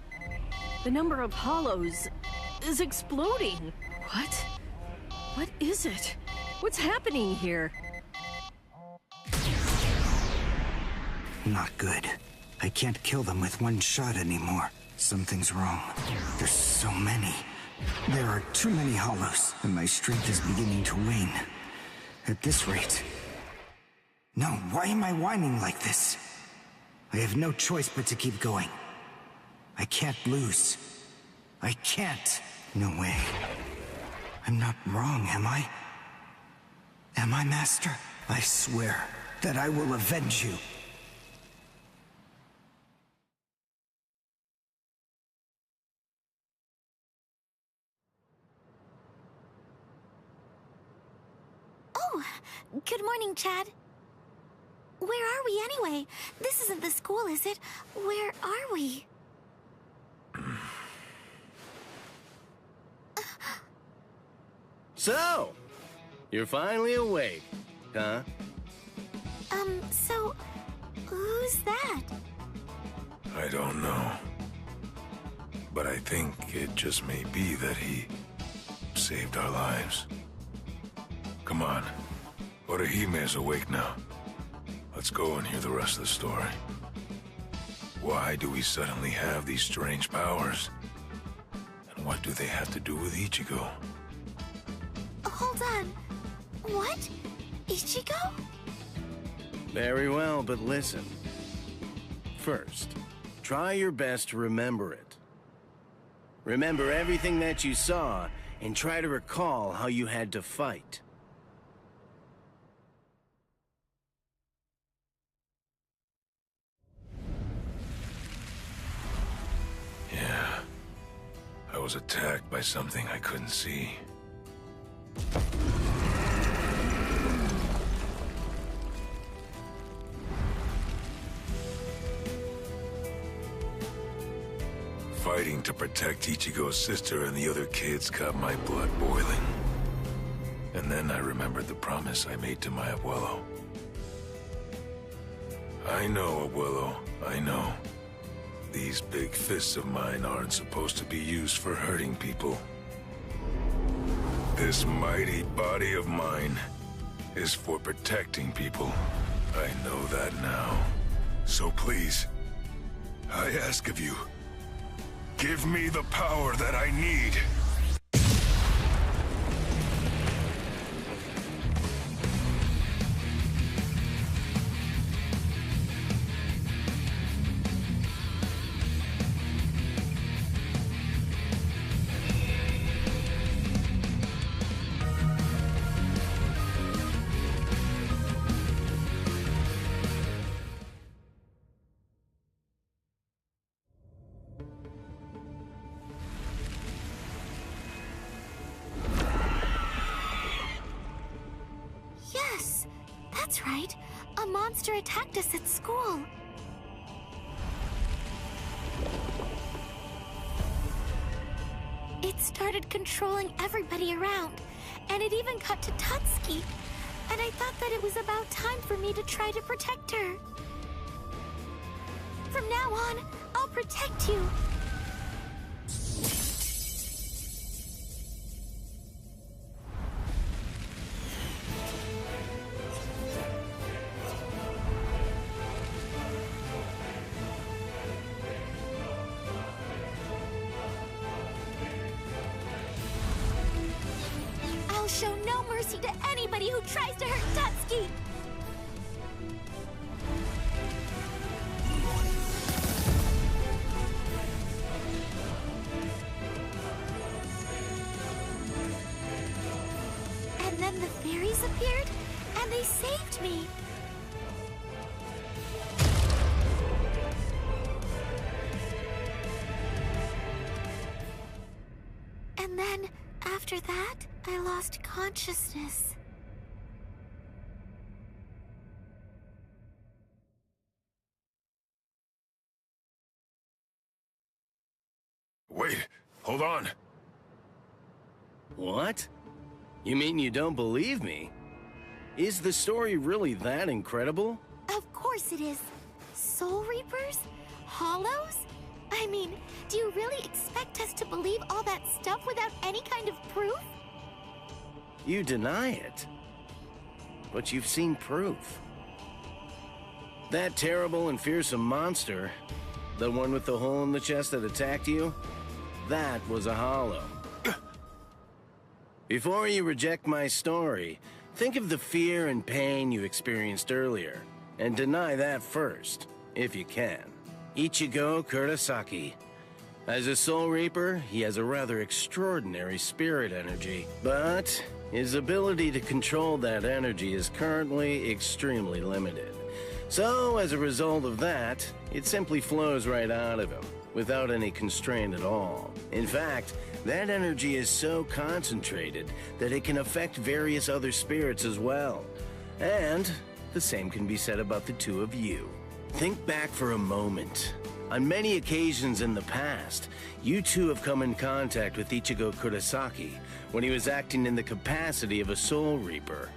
The number of hollows is exploding. What? What is it? What's happening here? Not good. I can't kill them with one shot anymore. Something's wrong. There's so many. There are too many hollows, and my strength is beginning to wane. At this rate... No, why am I whining like this? I have no choice but to keep going. I can't lose. I can't. No way. I'm not wrong, am I? Am I, Master? I swear that I will avenge you. Good morning, Chad. Where are we anyway? This isn't the school, is it? Where are we? So, you're finally awake, huh? So, who's that? I don't know. But I think it just may be that he saved our lives. Come on. Orihime's awake now. Let's go and hear the rest of the story. Why do we suddenly have these strange powers? And what do they have to do with Ichigo? Hold on. What? Ichigo? Very well, but listen. First, try your best to remember it. Remember everything that you saw, and try to recall how you had to fight. Yeah. I was attacked by something I couldn't see. Fighting to protect Ichigo's sister and the other kids got my blood boiling. And then I remembered the promise I made to my abuelo. I know, abuelo, I know. These big fists of mine aren't supposed to be used for hurting people. This mighty body of mine is for protecting people. I know that now. So please, I ask of you, give me the power that I need. Yes, that's right. A monster attacked us at school. It started controlling everybody around, and it even cut to Tatsuki. And I thought that it was about time for me to try to protect her. From now on, I'll protect you. I'll show no mercy to anybody who tries to hurt Tatsuki! And then the fairies appeared, and they saved me. And then, after that, I lost consciousness. Wait, hold on. What? You mean you don't believe me? Is the story really that incredible? Of course it is. Soul Reapers? Hollows? I mean, do you really expect us to believe all that stuff without any kind of proof? You deny it. But you've seen proof. That terrible and fearsome monster, the one with the hole in the chest that attacked you, that was a hollow. Before you reject my story, think of the fear and pain you experienced earlier, and deny that first, if you can. Ichigo Kurosaki. As a Soul Reaper, he has a rather extraordinary spirit energy, but his ability to control that energy is currently extremely limited. So, as a result of that, it simply flows right out of him, without any constraint at all. In fact, that energy is so concentrated that it can affect various other spirits as well. And the same can be said about the two of you. Think back for a moment. On many occasions in the past, you two have come in contact with Ichigo Kurosaki when he was acting in the capacity of a Soul Reaper.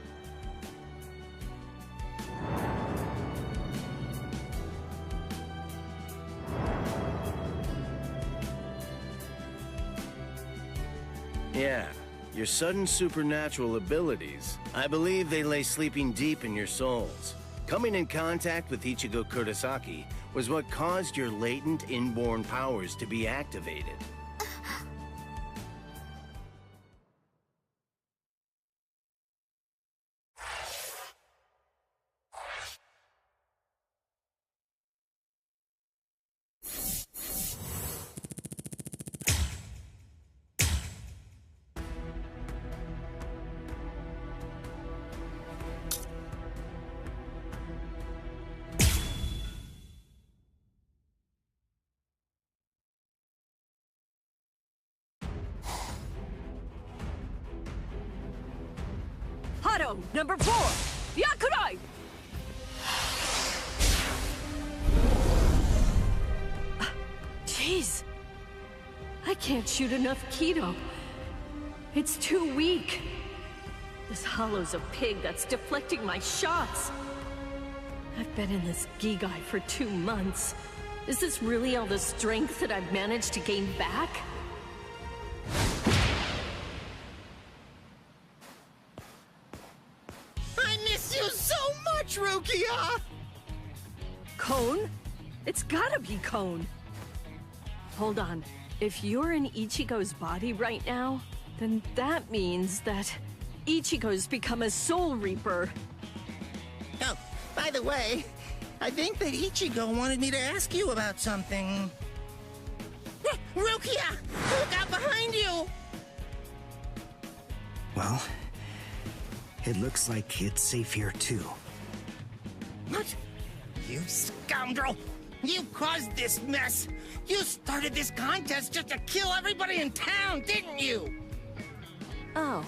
Yeah, your sudden supernatural abilities, I believe they lay sleeping deep in your souls. Coming in contact with Ichigo Kurosaki was what caused your latent inborn powers to be activated. Hado, number 4! Yakurai! Jeez. I can't shoot enough Kido. It's too weak. This hollow's a pig that's deflecting my shots. I've been in this Gigai for 2 months. Is this really all the strength that I've managed to gain back? I miss you so much, Rukia! Cone? It's gotta be Cone. Hold on. If you're in Ichigo's body right now, then that means that Ichigo's become a Soul Reaper. Oh, by the way, I think that Ichigo wanted me to ask you about something. Rukia! Look out behind you! Well, it looks like it's safe here too. What? You scoundrel! You caused this mess! You started this contest just to kill everybody in town, didn't you? Oh.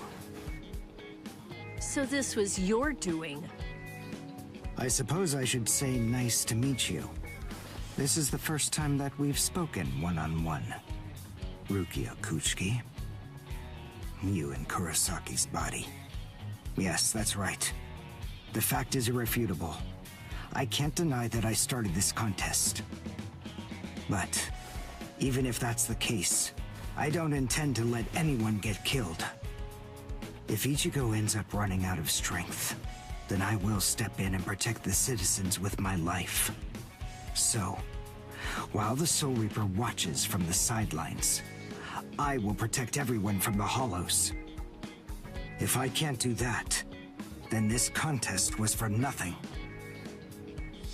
So this was your doing? I suppose I should say nice to meet you. This is the first time that we've spoken one-on-one. Rukia Kuchiki. You and Kurosaki's body. Yes, that's right. The fact is irrefutable. I can't deny that I started this contest. But, even if that's the case, I don't intend to let anyone get killed. If Ichigo ends up running out of strength, then I will step in and protect the citizens with my life. So, while the Soul Reaper watches from the sidelines, I will protect everyone from the Hollows. If I can't do that, then this contest was for nothing.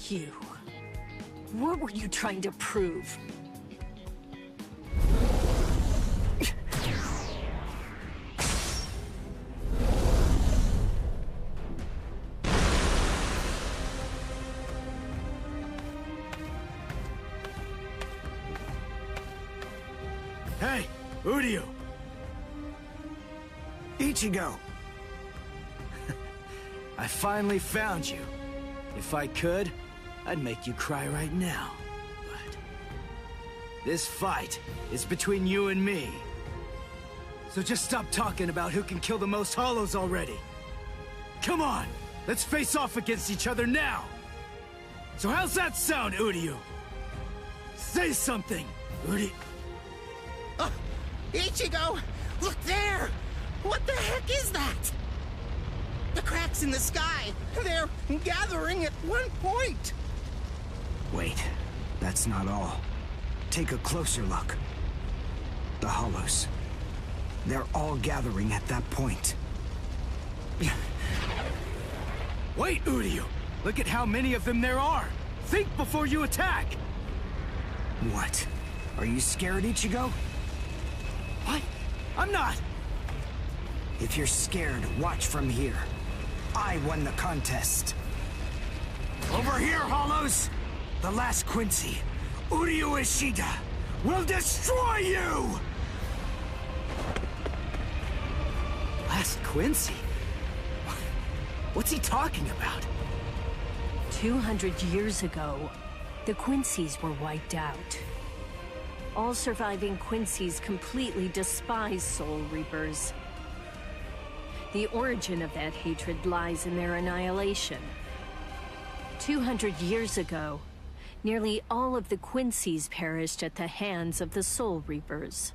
You... What were you trying to prove? Hey, Uryu! Ichigo! I finally found you. If I could, I'd make you cry right now. But this fight is between you and me. So just stop talking about who can kill the most Hollows already. Come on, let's face off against each other now. So how's that sound, Uryu? Say something, Uryu. Ichigo! Look there! What the heck is that? The cracks in the sky! They're gathering at one point! Wait, that's not all. Take a closer look. The Hollows. They're all gathering at that point. Wait, Uryu! Look at how many of them there are! Think before you attack! What? Are you scared, Ichigo? What? I'm not! If you're scared, watch from here. I won the contest. Over here, Hollows! The last Quincy, Uryu Ishida, will destroy you! Last Quincy? What's he talking about? 200 years ago, the Quincy's were wiped out. All surviving Quincy's completely despise Soul Reapers. The origin of that hatred lies in their annihilation. 200 years ago, nearly all of the Quincy's perished at the hands of the Soul Reapers.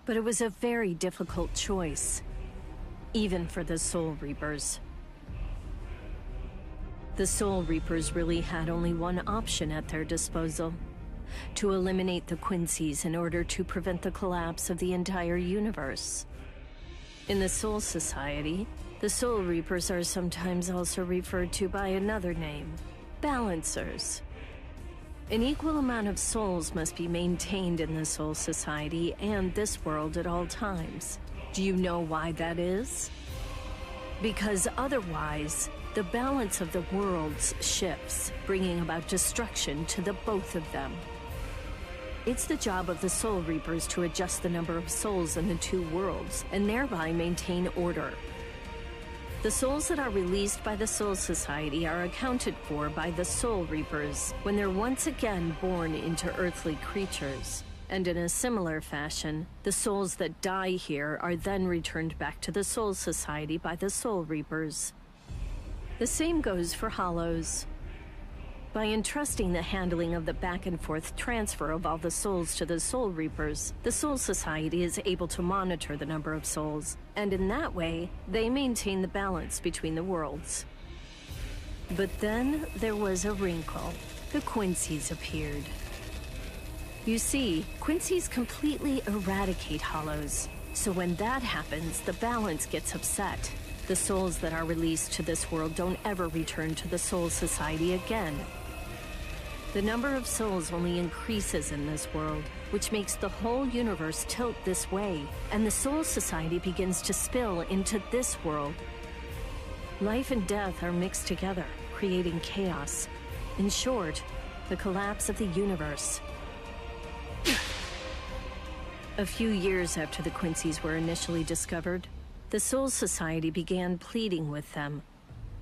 But it was a very difficult choice, even for the Soul Reapers. The Soul Reapers really had only one option at their disposal: to eliminate the Quincy's in order to prevent the collapse of the entire universe. In the Soul Society, the Soul Reapers are sometimes also referred to by another name: Balancers. An equal amount of souls must be maintained in the Soul Society and this world at all times. Do you know why that is? Because otherwise, the balance of the worlds shifts, bringing about destruction to the both of them. It's the job of the Soul Reapers to adjust the number of souls in the two worlds, and thereby maintain order. The souls that are released by the Soul Society are accounted for by the Soul Reapers when they're once again born into earthly creatures. And in a similar fashion, the souls that die here are then returned back to the Soul Society by the Soul Reapers. The same goes for Hollows. By entrusting the handling of the back-and-forth transfer of all the souls to the Soul Reapers, the Soul Society is able to monitor the number of souls, and in that way, they maintain the balance between the worlds. But then there was a wrinkle. The Quincy's appeared. You see, Quincy's completely eradicate Hollows, so when that happens, the balance gets upset. The souls that are released to this world don't ever return to the Soul Society again. The number of souls only increases in this world, which makes the whole universe tilt this way, and the Soul Society begins to spill into this world. Life and death are mixed together, creating chaos. In short, the collapse of the universe. A few years after the Quincy's were initially discovered, the Soul Society began pleading with them,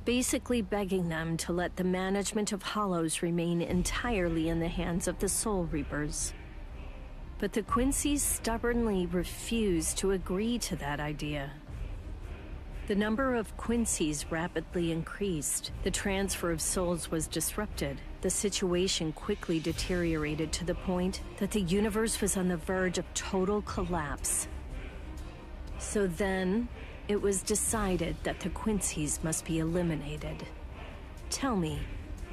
basically begging them to let the management of Hollows remain entirely in the hands of the Soul Reapers. But the Quincy's stubbornly refused to agree to that idea. The number of Quincy's rapidly increased. The transfer of souls was disrupted. The situation quickly deteriorated to the point that the universe was on the verge of total collapse. So then, it was decided that the Quincy's must be eliminated. Tell me,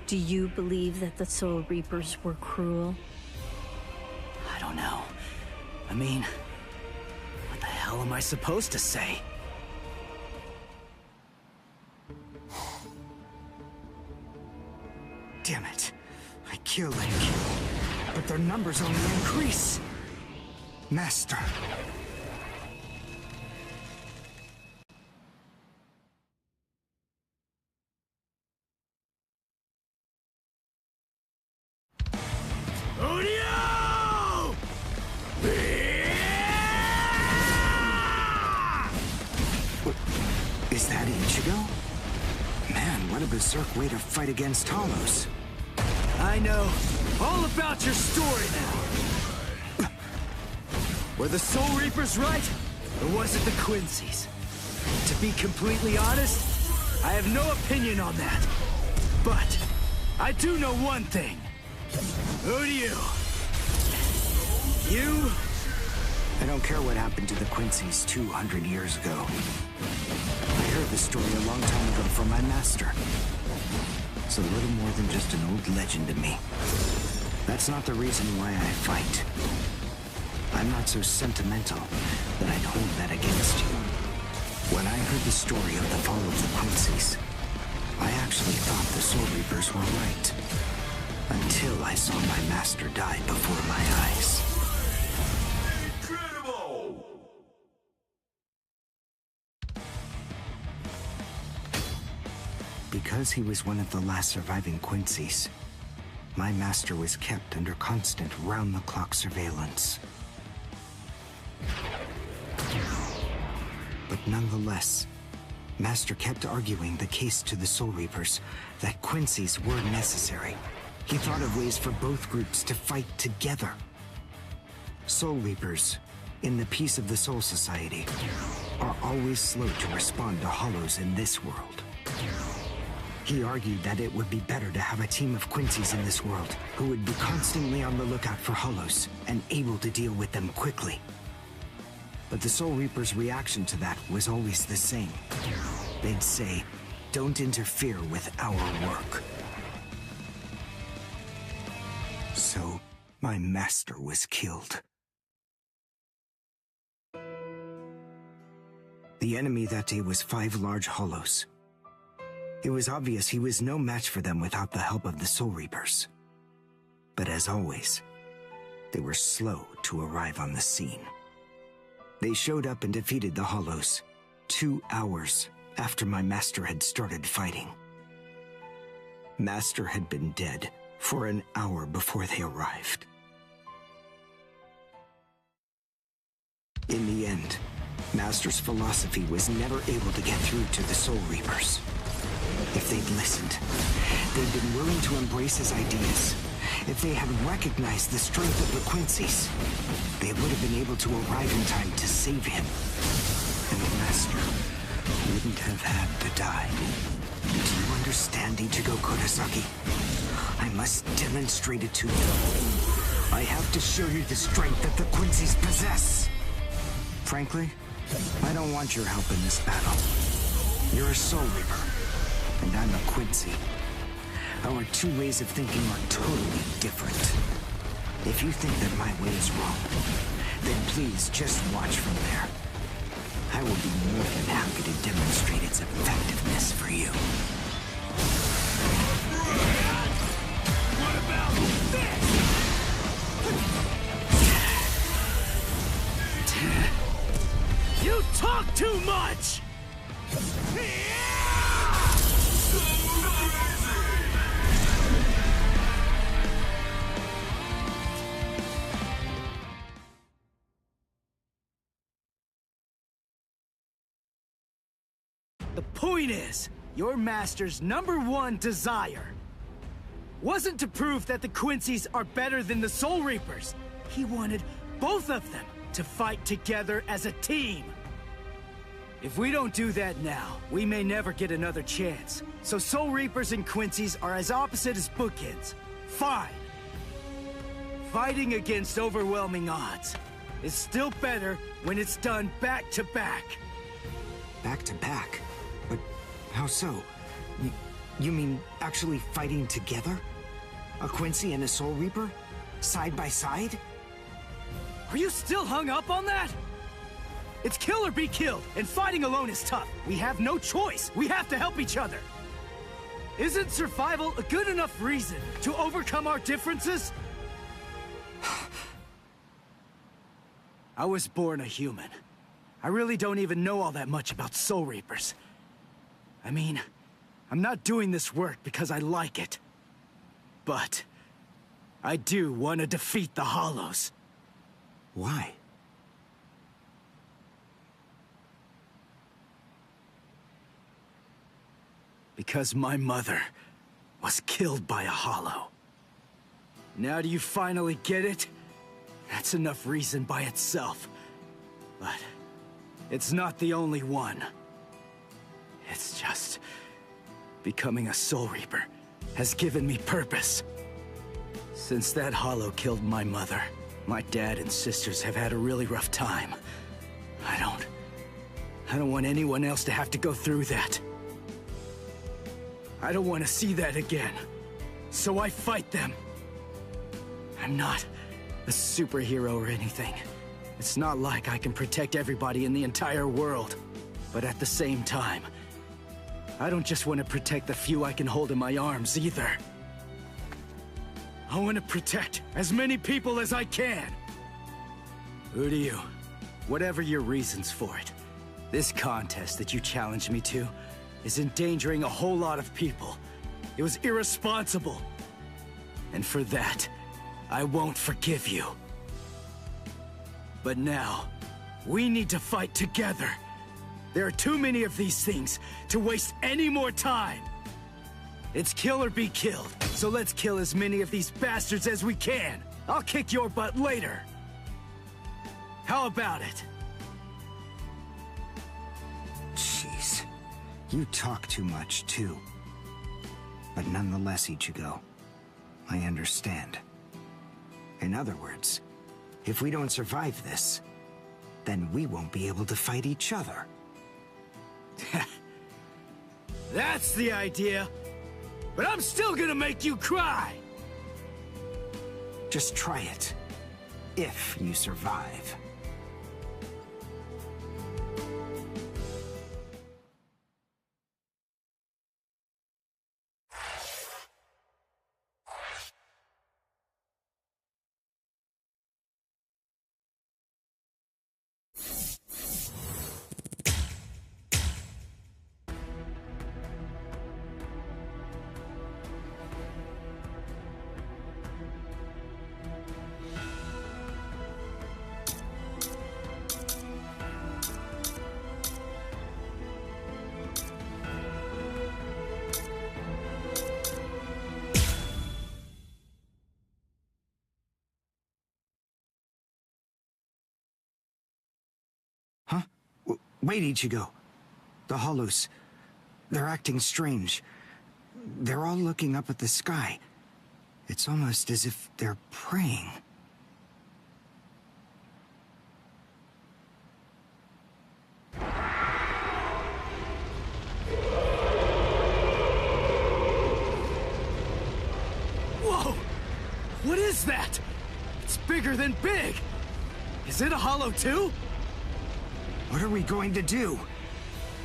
do you believe that the Soul Reapers were cruel? I don't know. I mean, what the hell am I supposed to say? Damn it. I kill and kill, but their numbers only increase. Master. Is that Ichigo? Man, what a berserk way to fight against Hollows. I know all about your story now. Were the Soul Reapers right, or was it the Quincy's? To be completely honest, I have no opinion on that. But I do know one thing. Who do you? You? I don't care what happened to the Quincy's 200 years ago. I heard the story a long time ago from my master. It's a little more than just an old legend to me. That's not the reason why I fight. I'm not so sentimental that I'd hold that against you. When I heard the story of the fall of the Quincy's, I actually thought the Soul Reapers were right. Until I saw my master die before my eyes. Because he was one of the last surviving Quincy's, my master was kept under constant round-the-clock surveillance. But nonetheless, Master kept arguing the case to the Soul Reapers that Quincy's were necessary. He thought of ways for both groups to fight together. Soul Reapers, in the peace of the Soul Society, are always slow to respond to Hollows in this world. He argued that it would be better to have a team of Quincy's in this world who would be constantly on the lookout for Hollows and able to deal with them quickly. But the Soul Reapers' reaction to that was always the same. They'd say, "Don't interfere with our work." So, my master was killed. The enemy that day was 5 large Hollows. It was obvious he was no match for them without the help of the Soul Reapers. But as always, they were slow to arrive on the scene. They showed up and defeated the Hollows 2 hours after my master had started fighting. Master had been dead for an hour before they arrived. In the end, Master's philosophy was never able to get through to the Soul Reapers. If they'd listened, they'd been willing to embrace his ideas. If they had recognized the strength of the Quincy's, they would have been able to arrive in time to save him. And the Master wouldn't have had to die. Do you understand, Ichigo Kurosaki? I must demonstrate it to you. I have to show you the strength that the Quincy's possess. Frankly, I don't want your help in this battle. You're a Soul Reaper, and I'm a Quincy. Our 2 ways of thinking are totally different. If you think that my way is wrong, then please just watch from there. I will be more than happy to demonstrate its effectiveness for you. What about this? You talk too much! The point is, your master's #1 desire wasn't to prove that the Quincy's are better than the Soul Reapers. He wanted both of them, to fight together as a team. If we don't do that now, we may never get another chance. So Soul Reapers and Quincy's are as opposite as bookends. Fine. Fighting against overwhelming odds is still better when it's done back to back. Back to back? But how so? You mean actually fighting together? A Quincy and a Soul Reaper? Side by side? Are you still hung up on that? It's kill or be killed, and fighting alone is tough. We have no choice. We have to help each other. Isn't survival a good enough reason to overcome our differences? I was born a human. I really don't even know all that much about Soul Reapers. I mean, I'm not doing this work because I like it. But I do want to defeat the Hollows. Why? Because my mother was killed by a Hollow. Now do you finally get it? That's enough reason by itself. But it's not the only one. It's just becoming a Soul Reaper has given me purpose. Since that Hollow killed my mother, my dad and sisters have had a really rough time. I don't want anyone else to have to go through that. I don't want to see that again. So I fight them. I'm not a superhero or anything. It's not like I can protect everybody in the entire world. But at the same time, I don't just want to protect the few I can hold in my arms either. I want to protect as many people as I can. Who do you? Whatever your reasons for it, this contest that you challenged me to is endangering a whole lot of people. It was irresponsible. And for that, I won't forgive you. But now, we need to fight together. There are too many of these things to waste any more time. It's kill or be killed, so let's kill as many of these bastards as we can. I'll kick your butt later. How about it? Jeez. You talk too much, too. But nonetheless, Ichigo, I understand. In other words, if we don't survive this, then we won't be able to fight each other. That's the idea. But I'm still gonna make you cry! Just try it. If you survive. Huh? Wait, Ichigo. The Hollows. They're acting strange. They're all looking up at the sky. It's almost as if they're praying. Whoa! What is that? It's bigger than big! Is it a Hollow too? What are we going to do?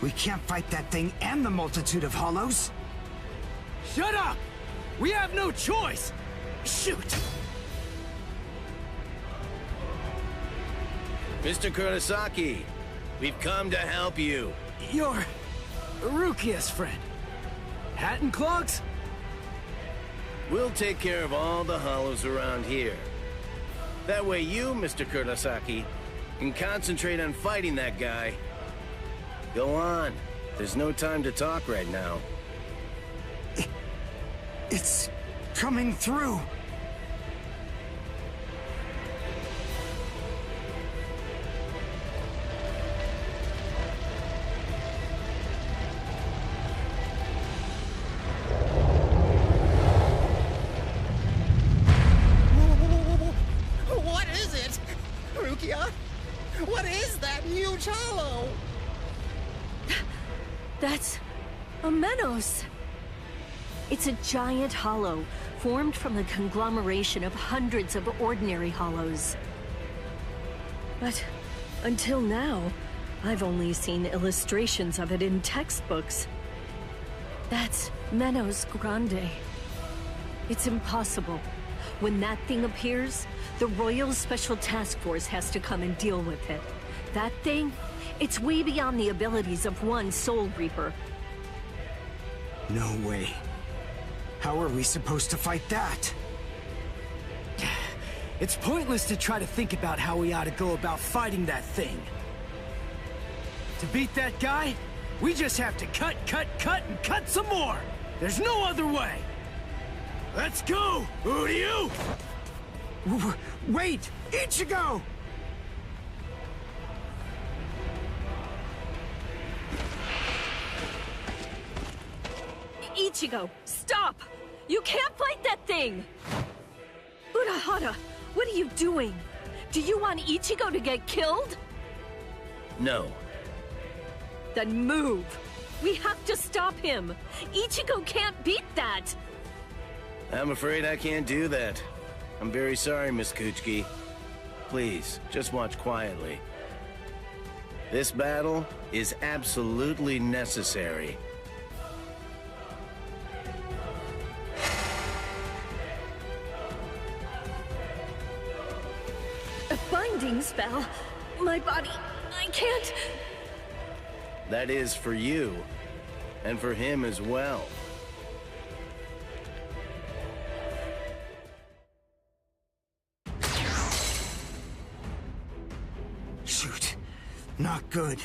We can't fight that thing and the multitude of Hollows. Shut up! We have no choice! Shoot! Mr. Kurosaki, we've come to help you. You're Rukia's friend. Hat and clogs? We'll take care of all the Hollows around here. That way you, Mr. Kurosaki, can concentrate on fighting that guy. Go on. There's no time to talk right now. It's coming through. That's a Menos. It's a giant hollow formed from the conglomeration of hundreds of ordinary hollows. But until now, I've only seen illustrations of it in textbooks. That's Menos Grande. It's impossible. When that thing appears, the Royal Special Task Force has to come and deal with it. That thing, it's way beyond the abilities of one Soul Reaper. No way. How are we supposed to fight that? It's pointless to try to think about how we ought to go about fighting that thing. To beat that guy, we just have to cut, and cut some more! There's no other way! Let's go! Who do you? Wait! Ichigo! Ichigo, stop! You can't fight that thing! Urahara, what are you doing? Do you want Ichigo to get killed? No. Then move! We have to stop him! Ichigo can't beat that! I'm afraid I can't do that. I'm very sorry, Miss Kuchiki. Please, just watch quietly. This battle is absolutely necessary. A binding spell? My body... I can't... That is for you, and for him as well. Shoot. Not good.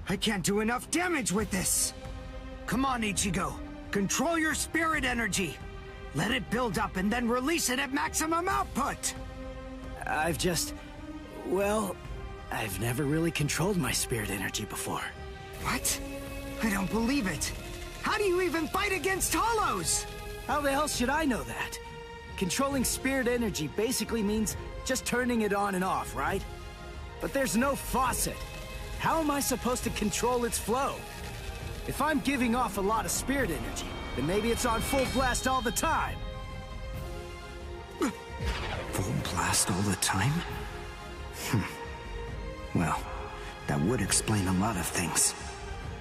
I can't do enough damage with this. Come on, Ichigo. Control your spirit energy. Let it build up and then release it at maximum output. Well, I've never really controlled my spirit energy before. What? I don't believe it. How do you even fight against hollows? How the hell should I know that? Controlling spirit energy basically means just turning it on and off, right? But there's no faucet. How am I supposed to control its flow? If I'm giving off a lot of spirit energy, then maybe it's on full blast all the time. Full blast all the time? Well, that would explain a lot of things.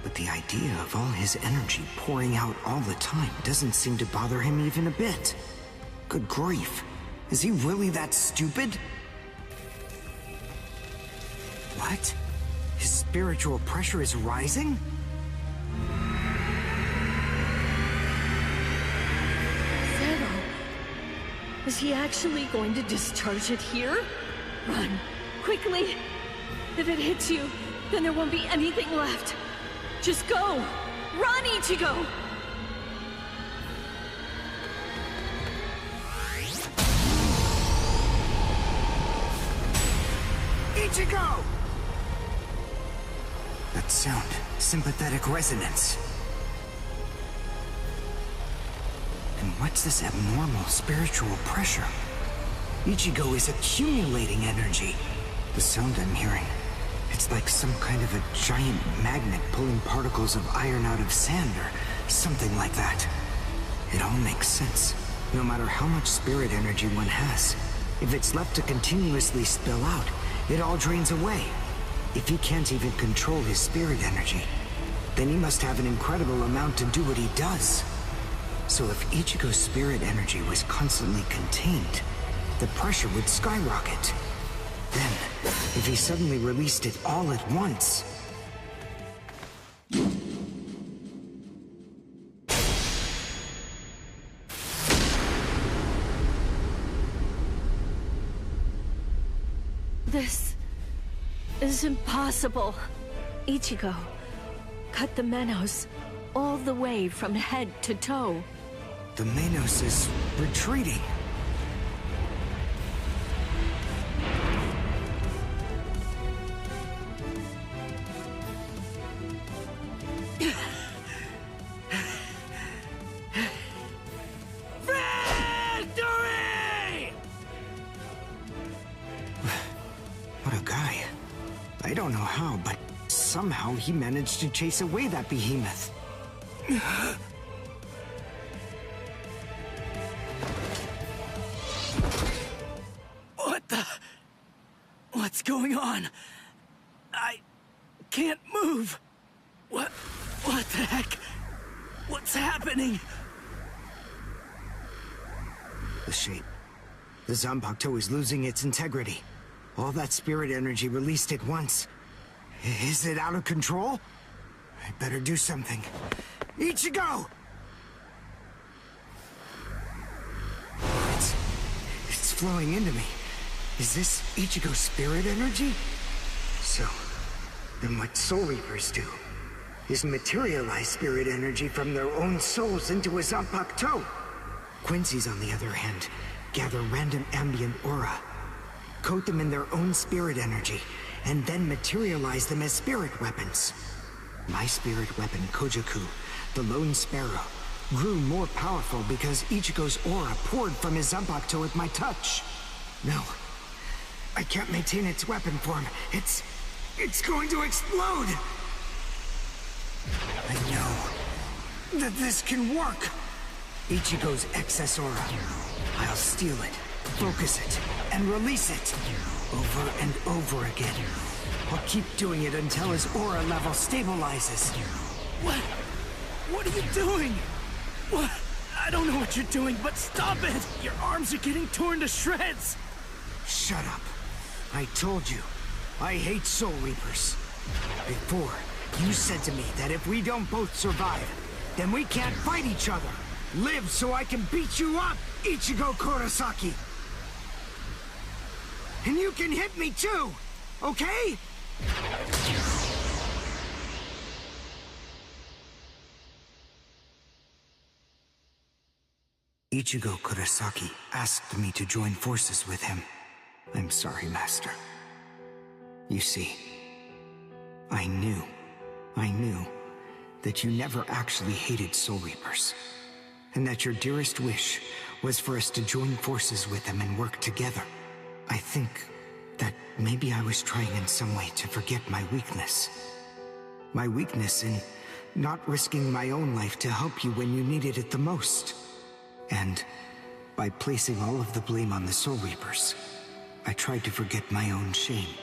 But the idea of all his energy pouring out all the time doesn't seem to bother him even a bit. Good grief. Is he really that stupid? What? His spiritual pressure is rising? Zero. Is he actually going to discharge it here? Run. Quickly. If it hits you, then there won't be anything left. Just go! Run, Ichigo! Ichigo! That sound, sympathetic resonance. And what's this abnormal spiritual pressure? Ichigo is accumulating energy. The sound I'm hearing, it's like some kind of a giant magnet pulling particles of iron out of sand or something like that. It all makes sense. No matter how much spirit energy one has, if it's left to continuously spill out, it all drains away. If he can't even control his spirit energy, then he must have an incredible amount to do what he does. So if Ichigo's spirit energy was constantly contained, the pressure would skyrocket. Then, if he suddenly released it all at once... This is impossible. Ichigo, cut the Menos all the way from head to toe. The Menos is retreating. somehow he managed to chase away that behemoth. What the... What's going on? I can't move. What the heck? What's happening? The shape. The Zanpakuto is losing its integrity. All that spirit energy released at once. Is it out of control? I better do something. Ichigo! It's flowing into me. Is this Ichigo's spirit energy? So, then what Soul Reapers do is materialize spirit energy from their own souls into a Zanpakuto. Quincy's, on the other hand, gather random ambient aura, coat them in their own spirit energy, and then materialize them as spirit weapons. My spirit weapon, Kojaku, the Lone Sparrow, grew more powerful because Ichigo's aura poured from his Zanpakuto at my touch. No, I can't maintain its weapon form. It's going to explode! I know that this can work! Ichigo's excess aura. I'll steal it, focus it, and release it. Over and over again. I'll keep doing it until his aura level stabilizes. What are you doing? What? I don't know what you're doing, but stop it! Your arms are getting torn to shreds! Shut up. I told you, I hate Soul Reapers. Before, you said to me that if we don't both survive, then we can't fight each other. Live so I can beat you up, Ichigo Kurosaki! And you can hit me too, okay? Ichigo Kurosaki asked me to join forces with him. I'm sorry, Master. You see, I knew that you never actually hated Soul Reapers, and that your dearest wish was for us to join forces with them and work together. I think that maybe I was trying in some way to forget my weakness. My weakness in not risking my own life to help you when you needed it the most. And by placing all of the blame on the Soul Reapers, I tried to forget my own shame.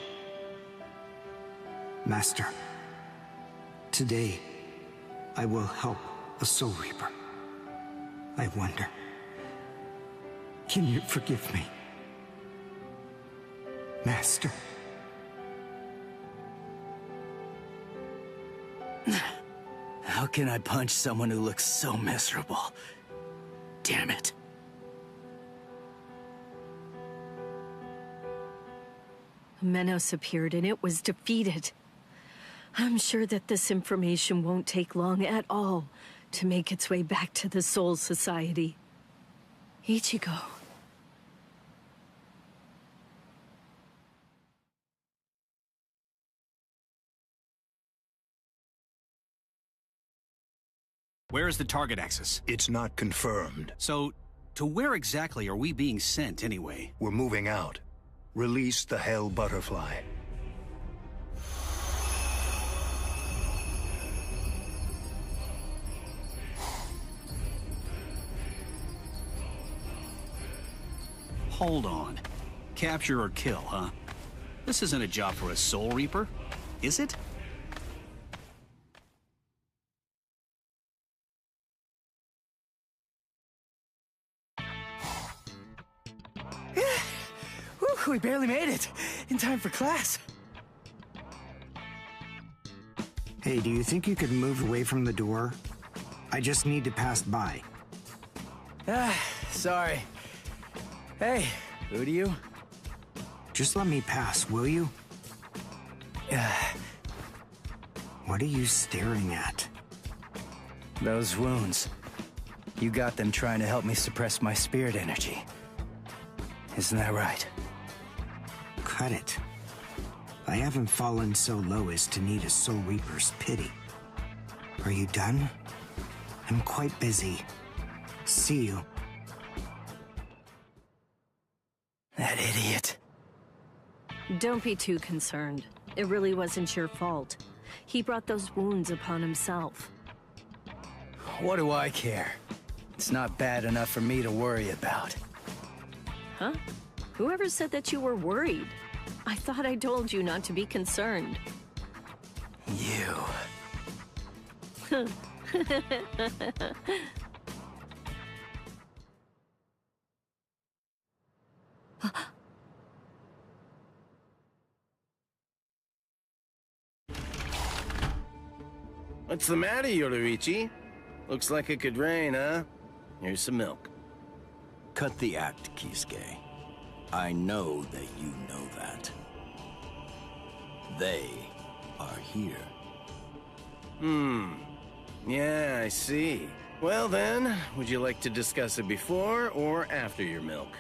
Master, today, I will help a Soul Reaper. I wonder, can you forgive me? Master. How can I punch someone who looks so miserable? Damn it. Menos appeared and it was defeated. I'm sure that this information won't take long at all to make its way back to the Soul Society. Ichigo. Where is the target axis? It's not confirmed. So, to where exactly are we being sent anyway? We're moving out. Release the Hell Butterfly. Hold on. Capture or kill, huh? This isn't a job for a Soul Reaper, is it? We barely made it. In time for class. Hey, do you think you could move away from the door? I just need to pass by. Sorry. Hey, who do you? Just let me pass, will you? What are you staring at? Those wounds. You got them trying to help me suppress my spirit energy. Isn't that right? Cut it. I haven't fallen so low as to need a Soul Reaper's pity. Are you done? I'm quite busy. See you. That idiot. Don't be too concerned. It really wasn't your fault. He brought those wounds upon himself. What do I care? It's not bad enough for me to worry about. Huh? Whoever said that you were worried? I thought I told you not to be concerned. You. What's the matter, Yoruichi? Looks like it could rain, huh? Here's some milk. Cut the act, Kisuke. I know that you know that. They are here. Yeah, I see. Well then, would you like to discuss it before or after your milk?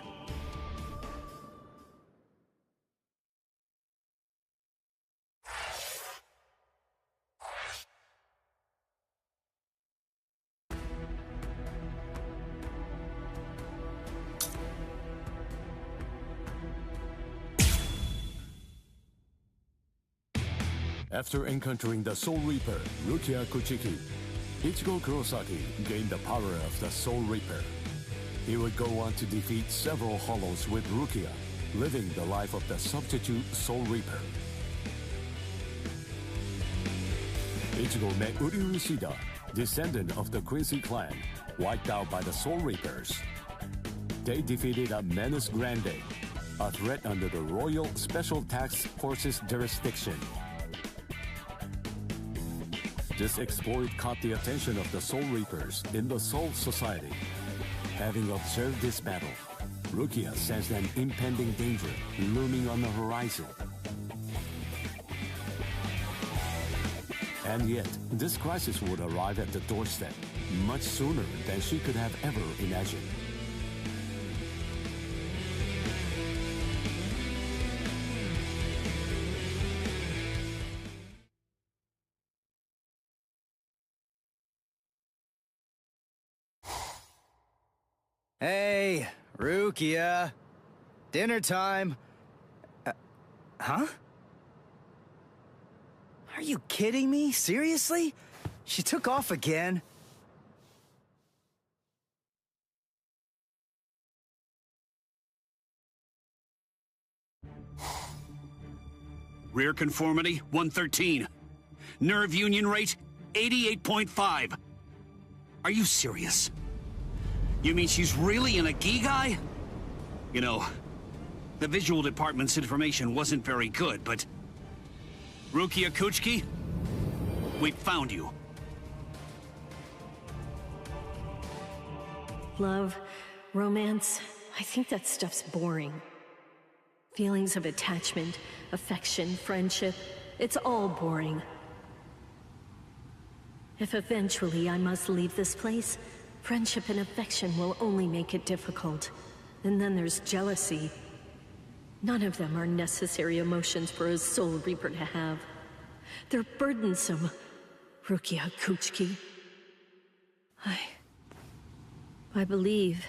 After encountering the Soul Reaper, Rukia Kuchiki, Ichigo Kurosaki gained the power of the Soul Reaper. He would go on to defeat several Hollows with Rukia, living the life of the substitute Soul Reaper. Ichigo met Uryu Shida, descendant of the Quincy clan, wiped out by the Soul Reapers. They defeated a Menace Grande, a threat under the Royal Special Task Force's jurisdiction. This exploit caught the attention of the Soul Reapers in the Soul Society. Having observed this battle, Rukia sensed an impending danger looming on the horizon. And yet, this crisis would arrive at the doorstep much sooner than she could have ever imagined. Hey, Rukia. Dinner time. Huh? Are you kidding me? Seriously? She took off again? Rear conformity, 113. Nerve union rate, 88.5. Are you serious? You mean she's really in a Gigai? You know, the visual department's information wasn't very good, but... Rukia Kuchiki? We found you. Love, romance, I think that stuff's boring. Feelings of attachment, affection, friendship, it's all boring. If eventually I must leave this place, friendship and affection will only make it difficult. And then there's jealousy. None of them are necessary emotions for a Soul Reaper to have. They're burdensome, Rukia Kuchiki. I believe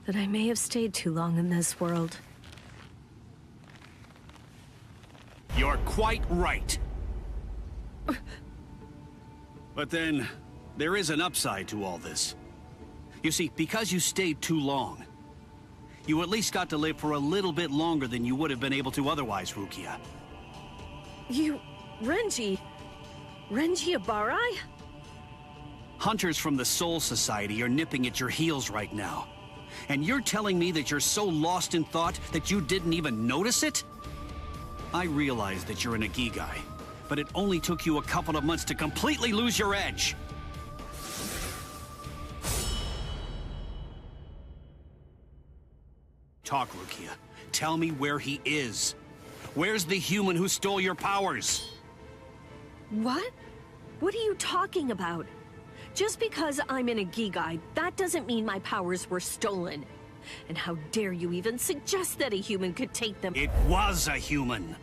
that I may have stayed too long in this world. You're quite right. But then, there is an upside to all this. You see, because you stayed too long, you at least got to live for a little bit longer than you would have been able to otherwise, Rukia. You... Renji Abarai? Hunters from the Soul Society are nipping at your heels right now. And you're telling me that you're so lost in thought that you didn't even notice it? I realize that you're an Ikigai, but it only took you a couple of months to completely lose your edge. Talk, Rukia. Tell me where he is. Where's the human who stole your powers? What? What are you talking about? Just because I'm in a Gigai, that doesn't mean my powers were stolen. And how dare you even suggest that a human could take them? It was a human.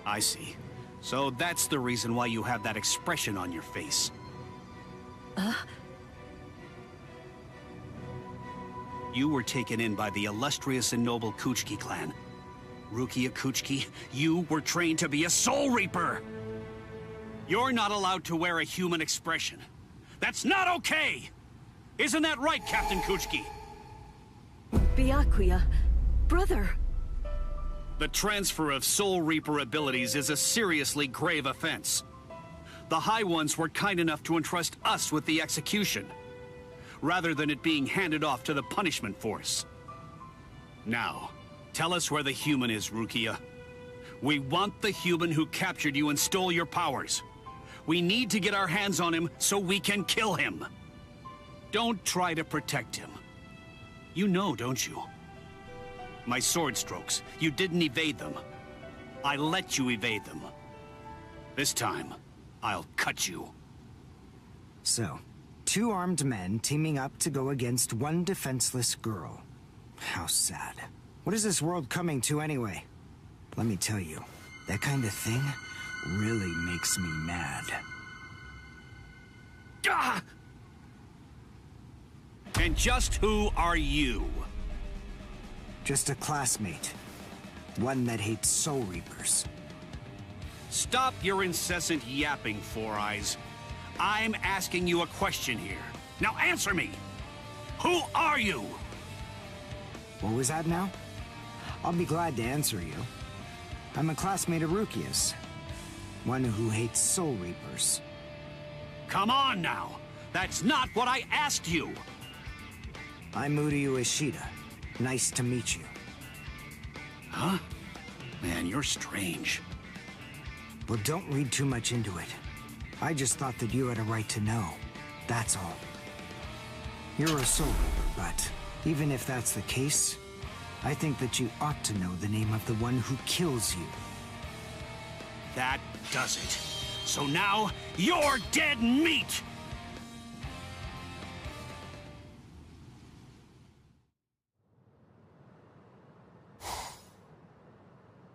I see. So that's the reason why you have that expression on your face. You were taken in by the illustrious and noble Kuchiki clan. Rukia Kuchiki, you were trained to be a Soul Reaper! You're not allowed to wear a human expression. That's not okay! Isn't that right, Captain Kuchiki? Byakuya, brother. The transfer of Soul Reaper abilities is a seriously grave offense. The High Ones were kind enough to entrust us with the execution, rather than it being handed off to the punishment force. Now, tell us where the human is, Rukia. We want the human who captured you and stole your powers. We need to get our hands on him so we can kill him. Don't try to protect him. You know, don't you? My sword strokes, you didn't evade them. I let you evade them. This time, I'll cut you. So, 2 armed men teaming up to go against 1 defenseless girl. How sad. What is this world coming to anyway? Let me tell you, that kind of thing really makes me mad. Ah! And just who are you? Just a classmate. One that hates Soul Reapers. Stop your incessant yapping, Four Eyes. I'm asking you a question here. Now answer me! Who are you? What was that now? I'll be glad to answer you. I'm a classmate of Rukia's. One who hates Soul Reapers. Come on now! That's not what I asked you! I'm Uryu Ishida. Nice to meet you. Huh? Man, you're strange. Well, don't read too much into it. I just thought that you had a right to know. That's all. You're a Soul Reaper, but even if that's the case, I think that you ought to know the name of the one who kills you. That does it. So now, you're dead meat!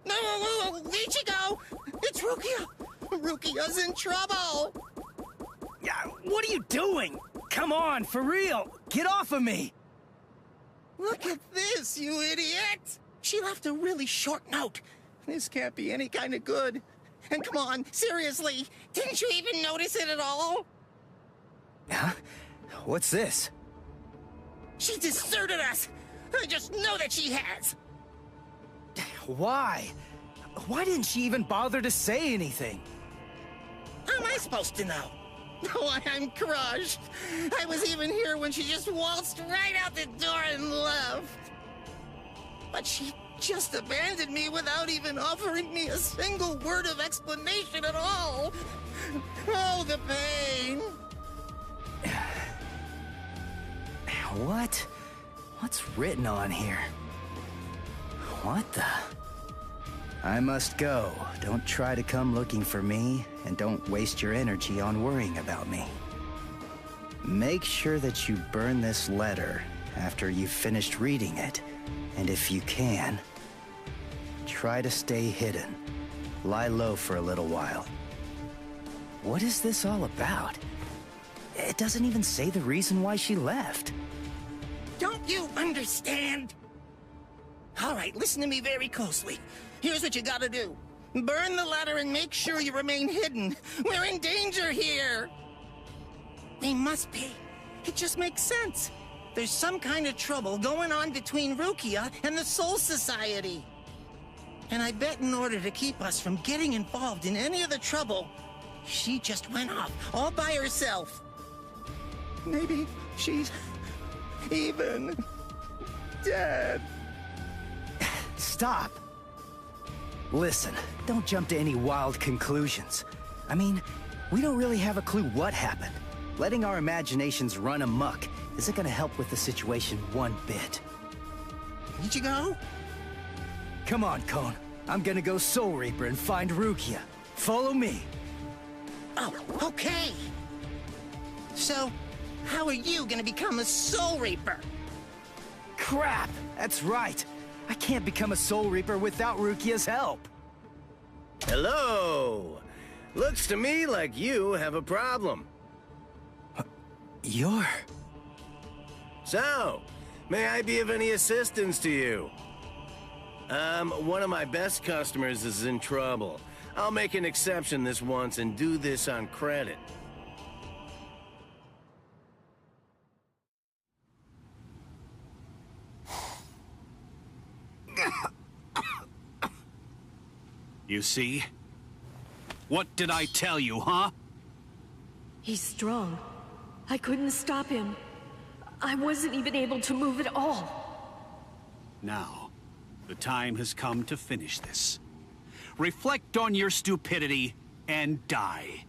No, Ichigo! It's Rukia! Rukia's in trouble! Yeah, what are you doing? Come on, for real! Get off of me! Look at this, you idiot! She left a really short note. This can't be any kind of good. And come on, seriously, didn't you even notice it at all? Huh? What's this? She deserted us! I just know that she has! Why? Why didn't she even bother to say anything? How am I supposed to know? Oh, I'm crushed. I was even here when she just waltzed right out the door and left. But she just abandoned me without even offering me a single word of explanation at all. Oh, the pain. What? What's written on here? What the? I must go. Don't try to come looking for me, and don't waste your energy on worrying about me. Make sure that you burn this letter after you've finished reading it, and if you can, try to stay hidden. Lie low for a little while. What is this all about? It doesn't even say the reason why she left. Don't you understand? All right, listen to me very closely. Here's what you gotta do. Burn the letter and make sure you remain hidden. We're in danger here. They must be. It just makes sense. There's some kind of trouble going on between Rukia and the Soul Society. And I bet in order to keep us from getting involved in any of the trouble, she just went off all by herself. Maybe she's even dead. Stop. Listen, don't jump to any wild conclusions. I mean, we don't really have a clue what happened. Letting our imaginations run amok isn't gonna help with the situation one bit. Ichigo? Come on, Kon. I'm gonna go Soul Reaper and find Rukia. Follow me. Oh, okay. So, how are you gonna become a Soul Reaper? Crap! That's right. I can't become a Soul Reaper without Rukia's help. Hello! Looks to me like you have a problem. You're... So, may I be of any assistance to you? One of my best customers is in trouble. I'll make an exception this once and do this on credit. You see? What did I tell you, huh? He's strong. I couldn't stop him. I wasn't even able to move at all. Now, the time has come to finish this. Reflect on your stupidity and die.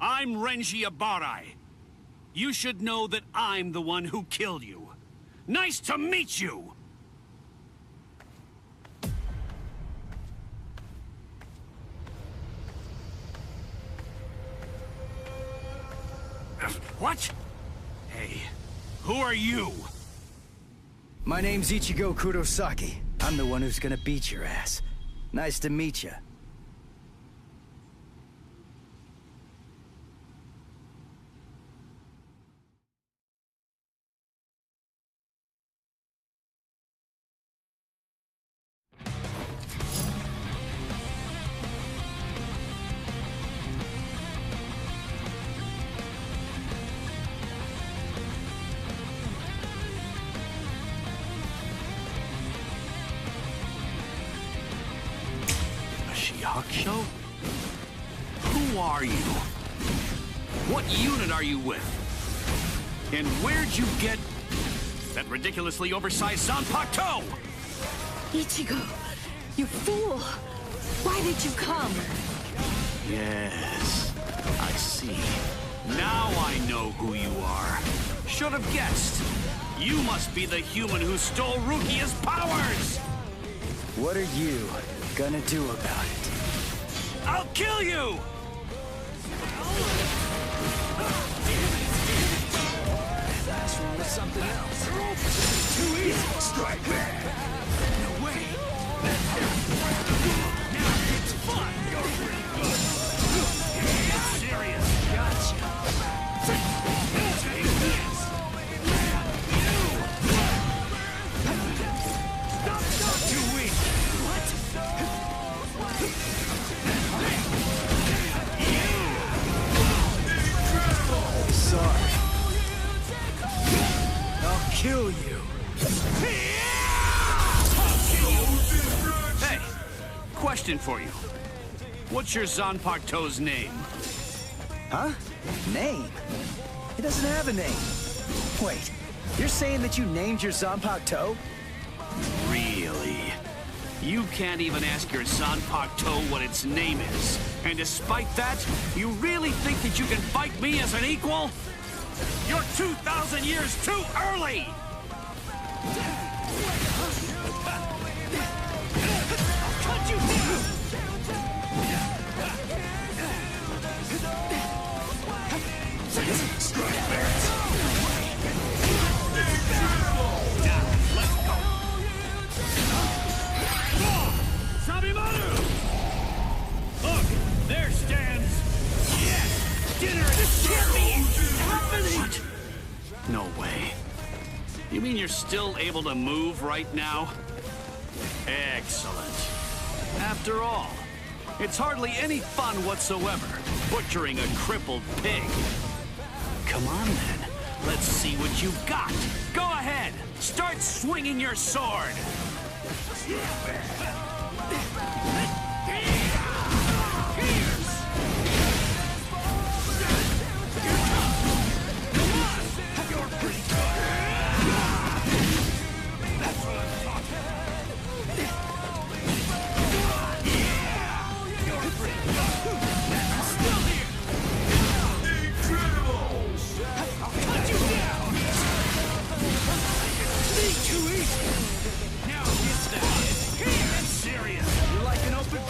I'm Renji Abarai. You should know that I'm the one who killed you. Nice to meet you! What? Hey, who are you? My name's Ichigo Kurosaki. I'm the one who's gonna beat your ass. Nice to meet you. Hakusho? Who are you? What unit are you with? And where'd you get that ridiculously oversized Zanpakuto? Ichigo, you fool! Why did you come? Yes, I see. Now I know who you are. Should have guessed. You must be the human who stole Rukia's powers! What are you gonna do about it? I'll kill you! Last one was something else. Too easy. Strike back. No way. Now it's fun. You're pretty good. Get serious. Gotcha. Take this. Stop. Too weak. What? Sorry. I'll kill you. Hey, question for you. What's your Zanpakuto's name? Huh? Name? It doesn't have a name. Wait, you're saying that you named your Zanpakuto? Really? You can't even ask your Zanpakuto what its name is. And despite that, you really think that you can fight me as an equal? You're 2,000 years too early! I'll cut you down! Strike back. Now, let's go! Sabimaru! Look, there stands... Yes! Dinner is can't be happening! What? No way. You mean you're still able to move right now? Excellent. After all, it's hardly any fun whatsoever, butchering a crippled pig. Come on then, let's see what you've got. Go ahead, start swinging your sword. Now get that. Get serious. You're like an open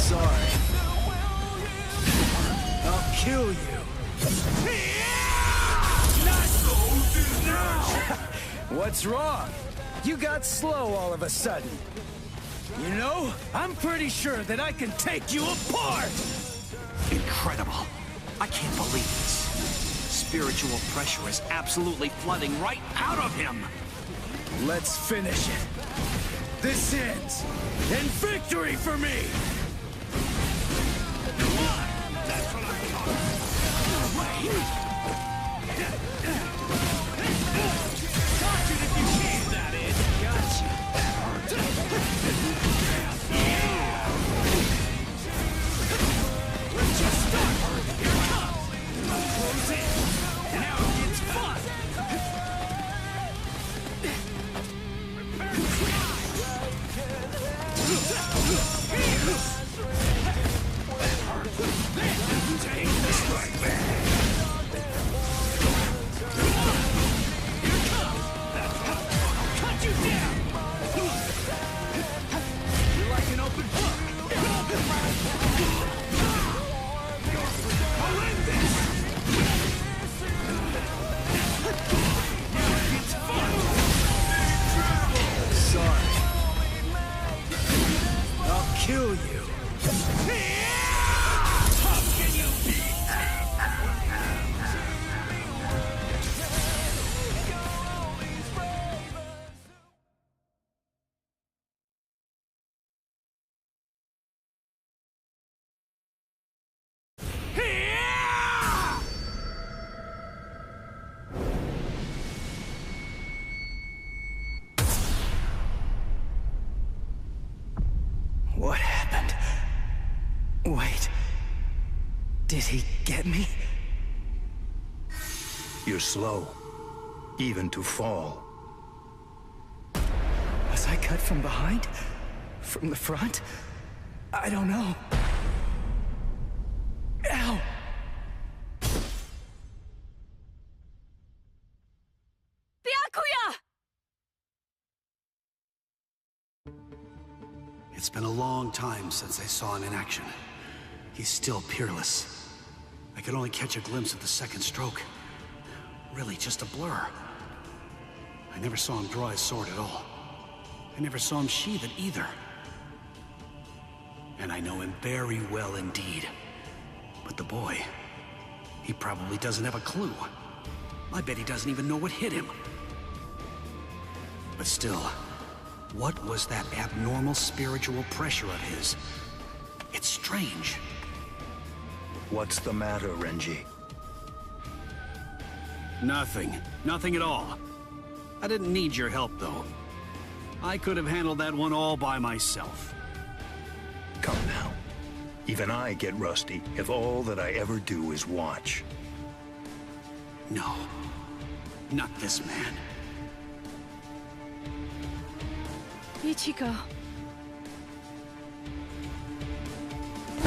Sorry. I'll kill you. What's wrong? You got slow all of a sudden. You know, I'm pretty sure that I can take you apart! Incredible. I can't believe this. Spiritual pressure is absolutely flooding right out of him. Let's finish it. This ends in victory for me! That's what I'm talking about. Touch it if you can, that is. Gotcha. Let's just start. Here it comes. Close in. Now it gets fun. Take this right back. Cut you down! You're like an open book! I'll end this! Now it gets fun! Sorry. I'll kill you. Tough can you be? What happened? Wait. Did he get me? You're slow, even to fall. Was I cut from behind? From the front? I don't know. Ow! Byakuya! It's been a long time since I saw him in action. He's still peerless. I could only catch a glimpse of the second stroke. Really just a blur. I never saw him draw his sword at all. I never saw him sheathe it either. And I know him very well indeed. But the boy, he probably doesn't have a clue. I bet he doesn't even know what hit him. But still, what was that abnormal spiritual pressure of his? It's strange. What's the matter, Renji? Nothing. Nothing at all. I didn't need your help, though. I could have handled that one all by myself. Come now. Even I get rusty if all that I ever do is watch. No. Not this man. Ichigo.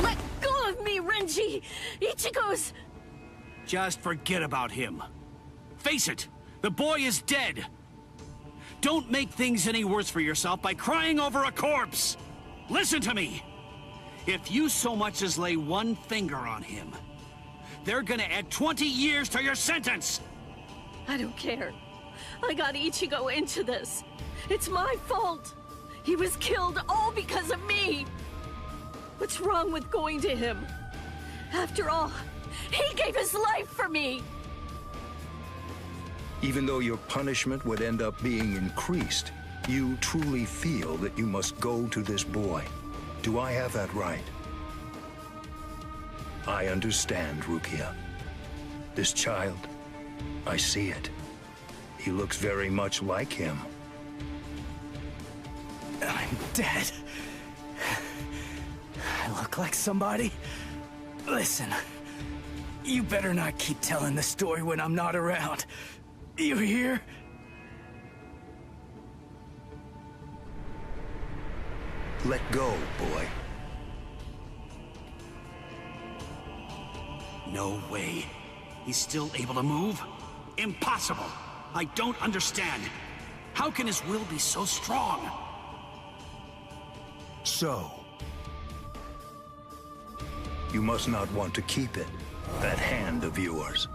Let go of me, Renji! Ichigo's... Just forget about him. Face it, the boy is dead. Don't make things any worse for yourself by crying over a corpse. Listen to me. If you so much as lay one finger on him, they're gonna add 20 years to your sentence. I don't care. I got Ichigo into this. It's my fault. He was killed all because of me. What's wrong with going to him? After all, he gave his life for me. Even though your punishment would end up being increased, you truly feel that you must go to this boy. Do I have that right? I understand, Rukia. This child, I see it. He looks very much like him. I'm dead. I look like somebody? Listen, you better not keep telling the story when I'm not around. You hear? Let go, boy. No way. He's still able to move? Impossible. I don't understand. How can his will be so strong? So, you must not want to keep it. That hand of yours.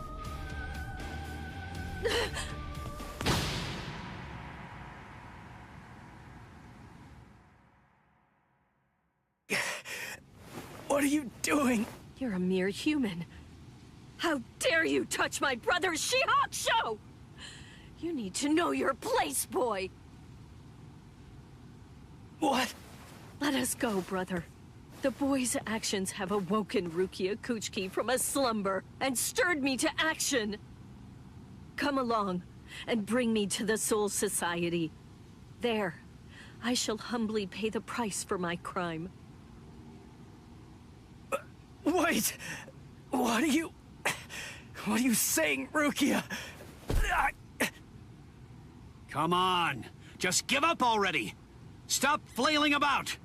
What are you doing? You're a mere human. How dare you touch my brother's Shihakusho! You need to know your place, boy! What? Let us go, brother. The boy's actions have awoken Rukia Kuchiki from a slumber and stirred me to action. Come along and bring me to the Soul Society. There, I shall humbly pay the price for my crime. Wait! What are you saying, Rukia? Come on! Just give up already! Stop flailing about!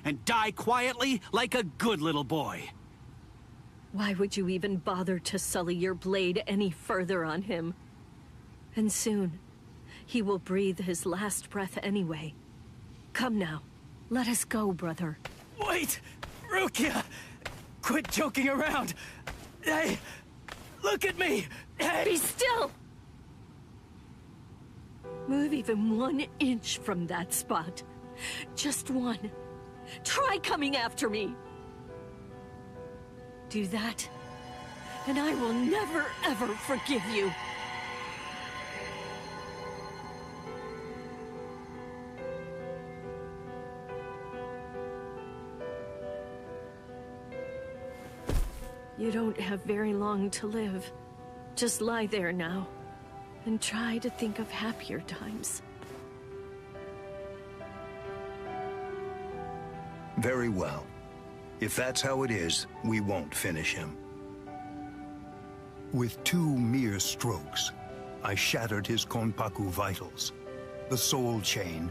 And die quietly like a good little boy. Why would you even bother to sully your blade any further on him? And soon, he will breathe his last breath anyway. Come now, let us go, brother. Wait! Rukia! Quit joking around! Hey! Look at me! Hey! Be still! Move even 1 inch from that spot. Just one. Try coming after me! Do that, and I will never, ever forgive you. You don't have very long to live. Just lie there now, and try to think of happier times. Very well. If that's how it is, we won't finish him. With 2 mere strokes, I shattered his Konpaku vitals, the soul chain,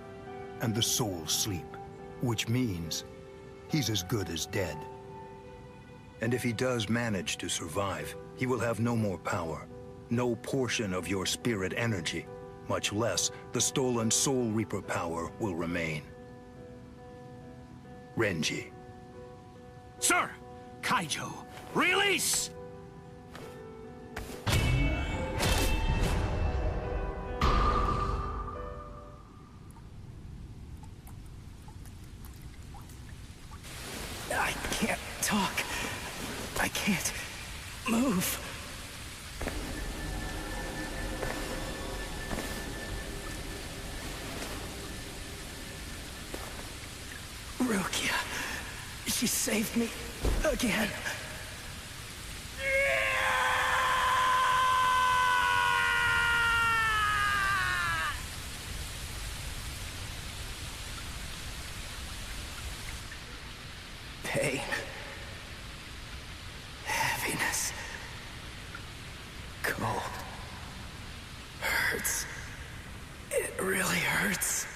and the soul sleep, which means he's as good as dead. And if he does manage to survive, he will have no more power, no portion of your spirit energy, much less the stolen Soul Reaper power will remain. Renji. Sir! Kaijo, release! I can't talk. I can't move. Rukia. She saved me again. Pain. Heaviness. Cold. Hurts. It really hurts.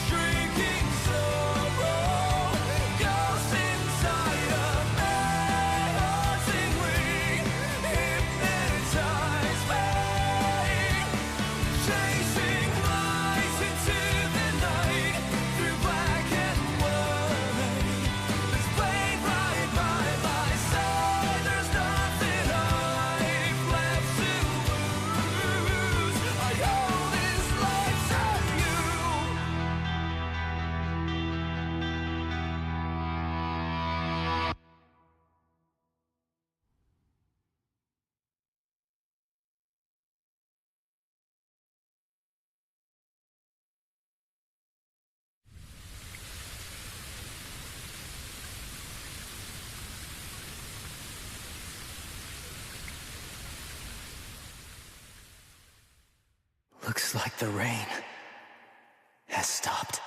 Shrieking sorrow, ghost inside of The rain has stopped.